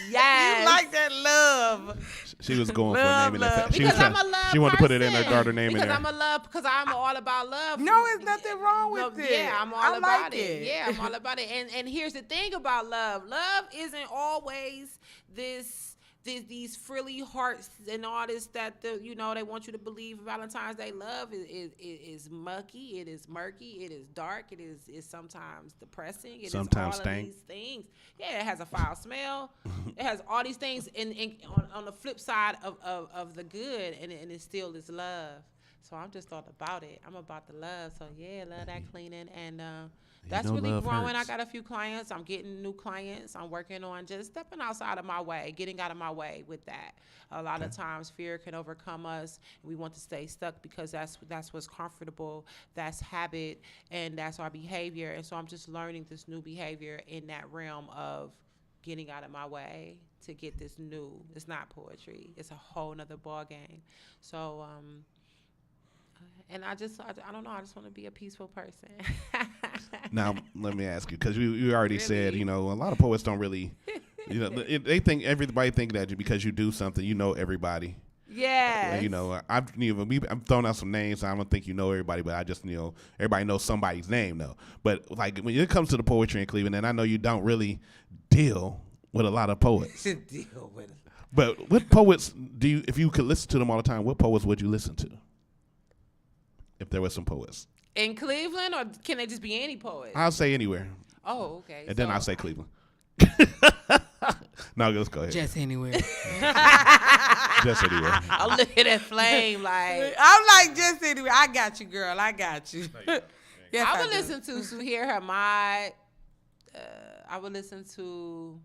Yes. You like that love. She was going for a name in that. Because I'm a love She wanted to put it in her person. daughter name because in there. Because I'm all about love. No, there's nothing wrong with it. Yeah, I'm all I about like it. Yeah, I'm all about it. And here's the thing about love. Love isn't always these frilly hearts and all this that they want you to believe Valentine's Day love is mucky, it is murky, it is dark, it is sometimes depressing, it sometimes is all stank. of these things. Yeah, it has a foul smell. It has all these things on the flip side of the good, and it still is love. So I'm just all about it. I'm about the love. So yeah, love that cleaning, and that's really growing. I got a few clients. I'm getting new clients. I'm working on just stepping outside of my way, getting out of my way with that. A lot of times fear can overcome us. We want to stay stuck because that's what's comfortable. That's habit, and that's our behavior. And so I'm just learning this new behavior in that realm of getting out of my way to get this new. It's not poetry. It's a whole nother ball game. So and I don't know. I just want to be a peaceful person. Now, let me ask you, because you already said, a lot of poets don't really, they think everybody think that because you do something, you know everybody. Yeah. I'm throwing out some names. I don't think you know everybody, but I just everybody knows somebody's name though. But like when it comes to the poetry in Cleveland, and I know you don't really deal with a lot of poets. Deal with it. But what poets if you could listen to them all the time, what poets would you listen to? If there were some poets. In Cleveland, or can they just be any poet? I'll say anywhere. Oh, okay. And then I'll say Cleveland. No, let's go ahead. Just anywhere. Just anywhere. I'm looking at Flame like. I'm like, just anywhere. I got you, girl. I got you. Yes, I would listen to Suheir Hamad. I would listen to,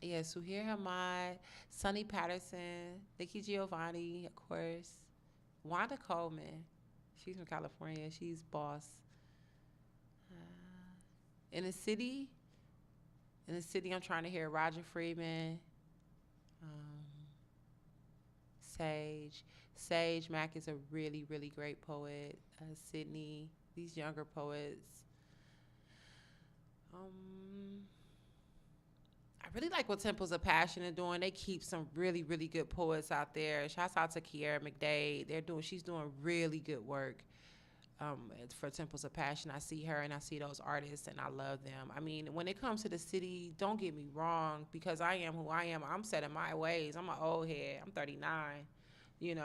Suheir Hamad, Sonny Patterson, Nikki Giovanni, of course. Wanda Coleman, she's from California. She's boss. In the city, I'm trying to hear Roger Freeman, Sage Mack is a really, really great poet. Sydney, these younger poets. I really like what Temples of Passion are doing. They keep some really, really good poets out there. Shouts out to Kiera McDade. She's doing really good work for Temples of Passion. I see her and I see those artists and I love them. I mean, when it comes to the city, don't get me wrong, because I am who I am. I'm set in my ways. I'm an old head. I'm 39. You're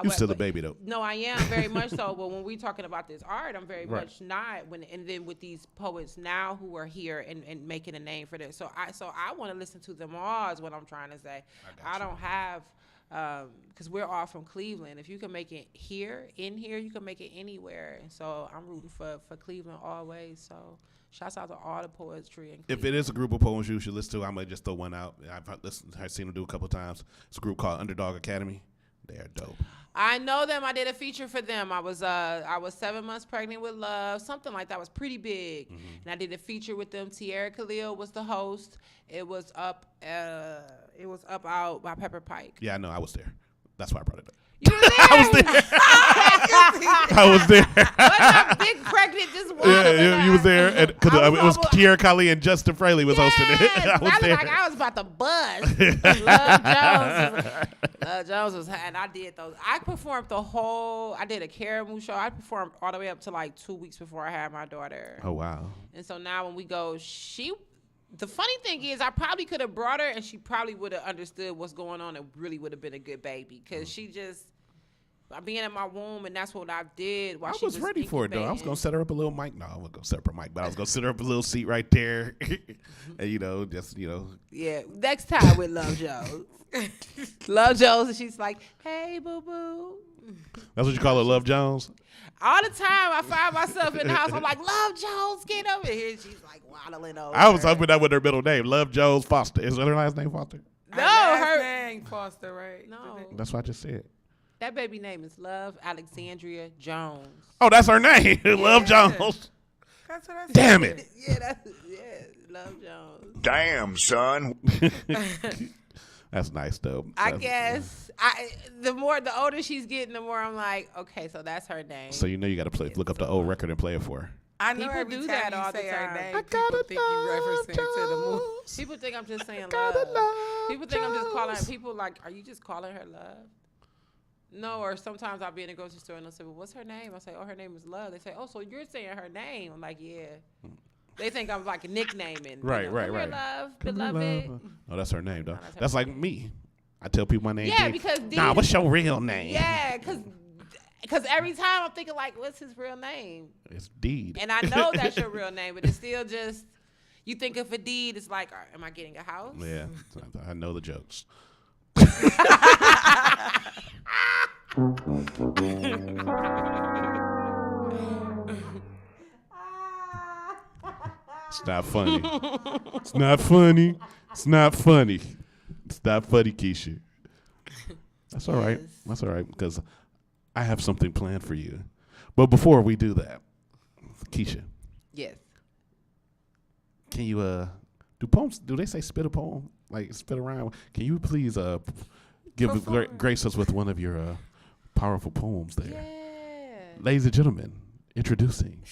still a baby though. No, I am very much so. But when we're talking about this art, I'm very much not. And then with these poets now who are here and making a name for this, so I want to listen to them all. Is what I'm trying to say. I don't have because we're all from Cleveland. If you can make it in here, you can make it anywhere. And so I'm rooting for Cleveland always. So shouts out to all the poetry in Cleveland. If it is a group of poems you should listen to, I'm gonna just throw one out. I've seen them do a couple of times. It's a group called Underdog Academy. They are dope. I know them. I did a feature for them. I was 7 months pregnant with love, something like that. It was pretty big. Mm-hmm. And I did a feature with them. Tierra Khalil was the host. It was up out by Pepper Pike. Yeah, I know. I was there. That's why I brought it up. You were there? I was there. I was there. Wasn't big pregnant just Yeah, you was there, and because it was Kiera Kali and Justin Fraley was hosting it. I was there. Like I was about to bust. Love Jones was, and I did those. I performed I did a Karamu show. I performed all the way up to like 2 weeks before I had my daughter. Oh wow! And so now when we go, the funny thing is, I probably could have brought her, and she probably would have understood what's going on, and really would have been a good baby, because she just. Being in my womb, and that's what I did while she was ready for it, though. I was going to set her up a little mic. No, I wasn't going to set up a mic, but I was going to set her up a little seat right there. And, just. Yeah, next time with Love Jones. Love Jones, and she's like, hey, boo-boo. That's what you call her, Love Jones? All the time, I find myself in the house, I'm like, Love Jones, get over here. She's like waddling over. I was hoping that with her middle name, Love Jones Foster. Is that her last name, Foster? No, her name Foster, right? No. That's what I just said. That baby name is Love Alexandria Jones. Oh, that's her name. Love Jones. That's what I said. Damn it. Yeah, Love Jones. Damn, son. That's nice, though. I guess the older she's getting, the more I'm like, okay, so that's her name. So you got to look up the old record and play it for her. I know people every do time that you all say the her time. name, people think you referencing to the movie. People think I'm just saying love. People think I'm just calling her. People like, are you just calling her Love? No, or sometimes I'll be in a grocery store and they'll say, well, what's her name? I say, oh, her name is Love. They say, oh, so you're saying her name. I'm like, yeah. They think I'm like nicknaming. Right. Love, beloved. Oh, that's her name, though. That's like me. I tell people my name. Yeah, because what's your real name? Yeah, because every time I'm thinking like, what's his real name? It's Deed. And I know that's your real name, but it's still just, you think of a deed, it's like, am I getting a house? Yeah, I know the jokes. It's not funny. It's not funny. It's not funny. It's not funny, Keisha. That's all right. That's all right, because I have something planned for you. But before we do that, Keisha. Yes. Can you do poems? Do they say spit a poem? Like spit around? Can you please grace us with one of your powerful poems there? Yeah. Ladies and gentlemen, introducing.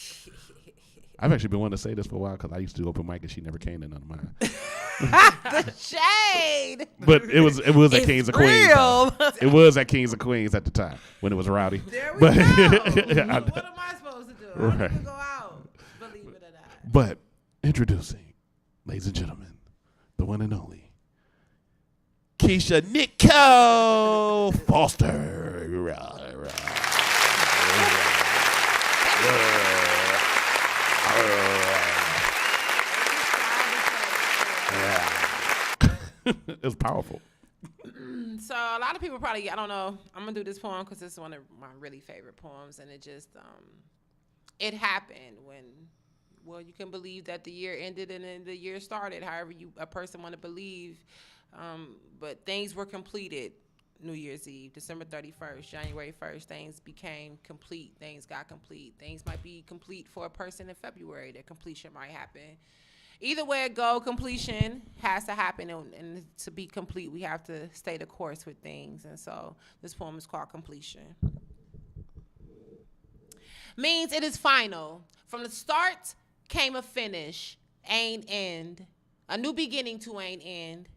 I've actually been wanting to say this for a while because I used to do open mic and she never came to none of mine. The shade. But it was at Kings of Queens. It was at Kings of Queens at the time when it was rowdy. There we go. What am I supposed to do? I don't even go out. Believe it or not. But introducing, ladies and gentlemen, the one and only Keisha Nicole Foster. It was powerful. So a lot of people probably, I don't know, I'm gonna do this poem because it's one of my really favorite poems, and it just it happened when, well, you can believe that the year ended and then the year started, however a person want to believe, but things were completed. New Year's Eve, December 31st, January 1st, things became complete. Things got complete. Things might be complete for a person in February. Their completion might happen. Either way it go, completion has to happen. And to be complete, we have to stay the course with things. And so this poem is called Completion. Means it is final. From the start came a finish, ain't end. A new beginning to ain't end.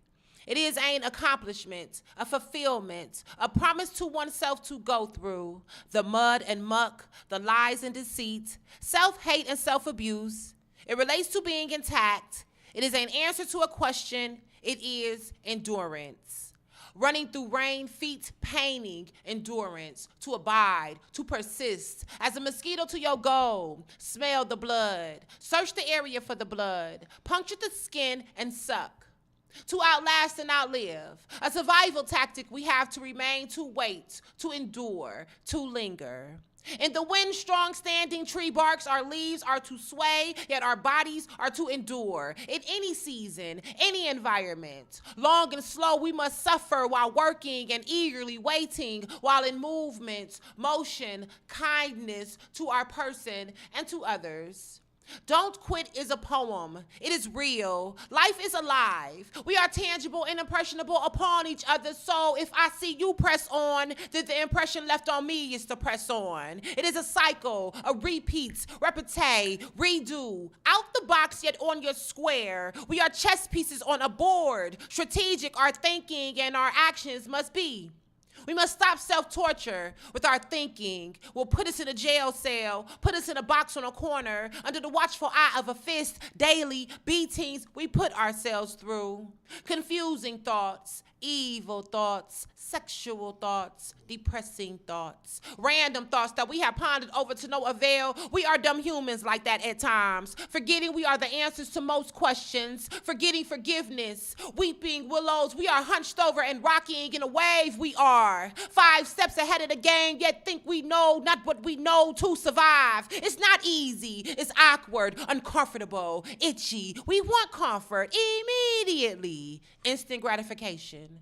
It is an accomplishment, a fulfillment, a promise to oneself to go through the mud and muck, the lies and deceit, self-hate and self-abuse. It relates to being intact. It is an answer to a question. It is endurance. Running through rain, feet paining, endurance, to abide, to persist. As a mosquito to your goal, smell the blood, search the area for the blood, puncture the skin and suck. To outlast and outlive, a survival tactic we have to remain, to wait, to endure, to linger. In the wind, strong standing tree barks, our leaves are to sway, yet our bodies are to endure. In any season, any environment, long and slow, we must suffer while working and eagerly waiting, while in movement, motion, kindness to our person and to others. Don't Quit is a poem. It is real. Life is alive. We are tangible and impressionable upon each other. So if I see you press on, then the impression left on me is to press on. It is a cycle, a repeat, repete, redo. Out the box yet on your square. We are chess pieces on a board. Strategic our thinking and our actions must be. We must stop self-torture with our thinking. Will put us in a jail cell, put us in a box on a corner, under the watchful eye of a fist, daily beatings we put ourselves through. Confusing thoughts, evil thoughts, sexual thoughts, depressing thoughts, random thoughts that we have pondered over to no avail. We are dumb humans like that at times, forgetting we are the answers to most questions, forgetting forgiveness, weeping willows. We are hunched over and rocking in a wave. We are 5 steps ahead of the game, yet think we know not what we know to survive. It's not easy. It's awkward, uncomfortable, itchy. We want comfort immediately. Instant gratification.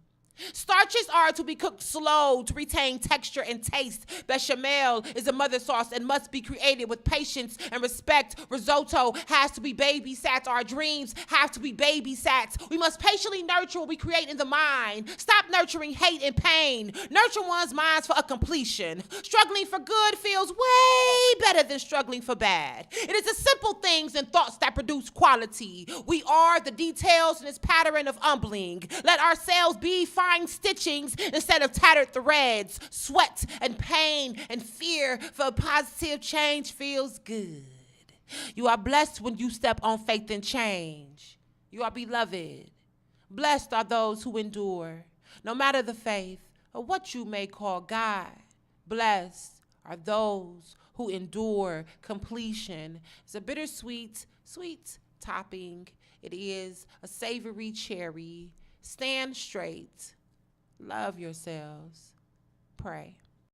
Starches are to be cooked slow to retain texture and taste. Bechamel is a mother sauce and must be created with patience and respect. Risotto has to be babysat. Our dreams have to be babysat. We must patiently nurture what we create in the mind. Stop nurturing hate and pain. Nurture one's minds for a completion. Struggling for good feels way better than struggling for bad. It is the simple things and thoughts that produce quality. We are the details in this pattern of humbling. Let ourselves be fine stitchings instead of tattered threads. Sweat and pain and fear for a positive change feels good. You are blessed when you step on faith and change. You are beloved. Blessed are those who endure, no matter the faith or what you may call God. Blessed are those who endure completion. It's a bittersweet, sweet topping. It is a savory cherry. Stand straight. Love yourselves. Pray.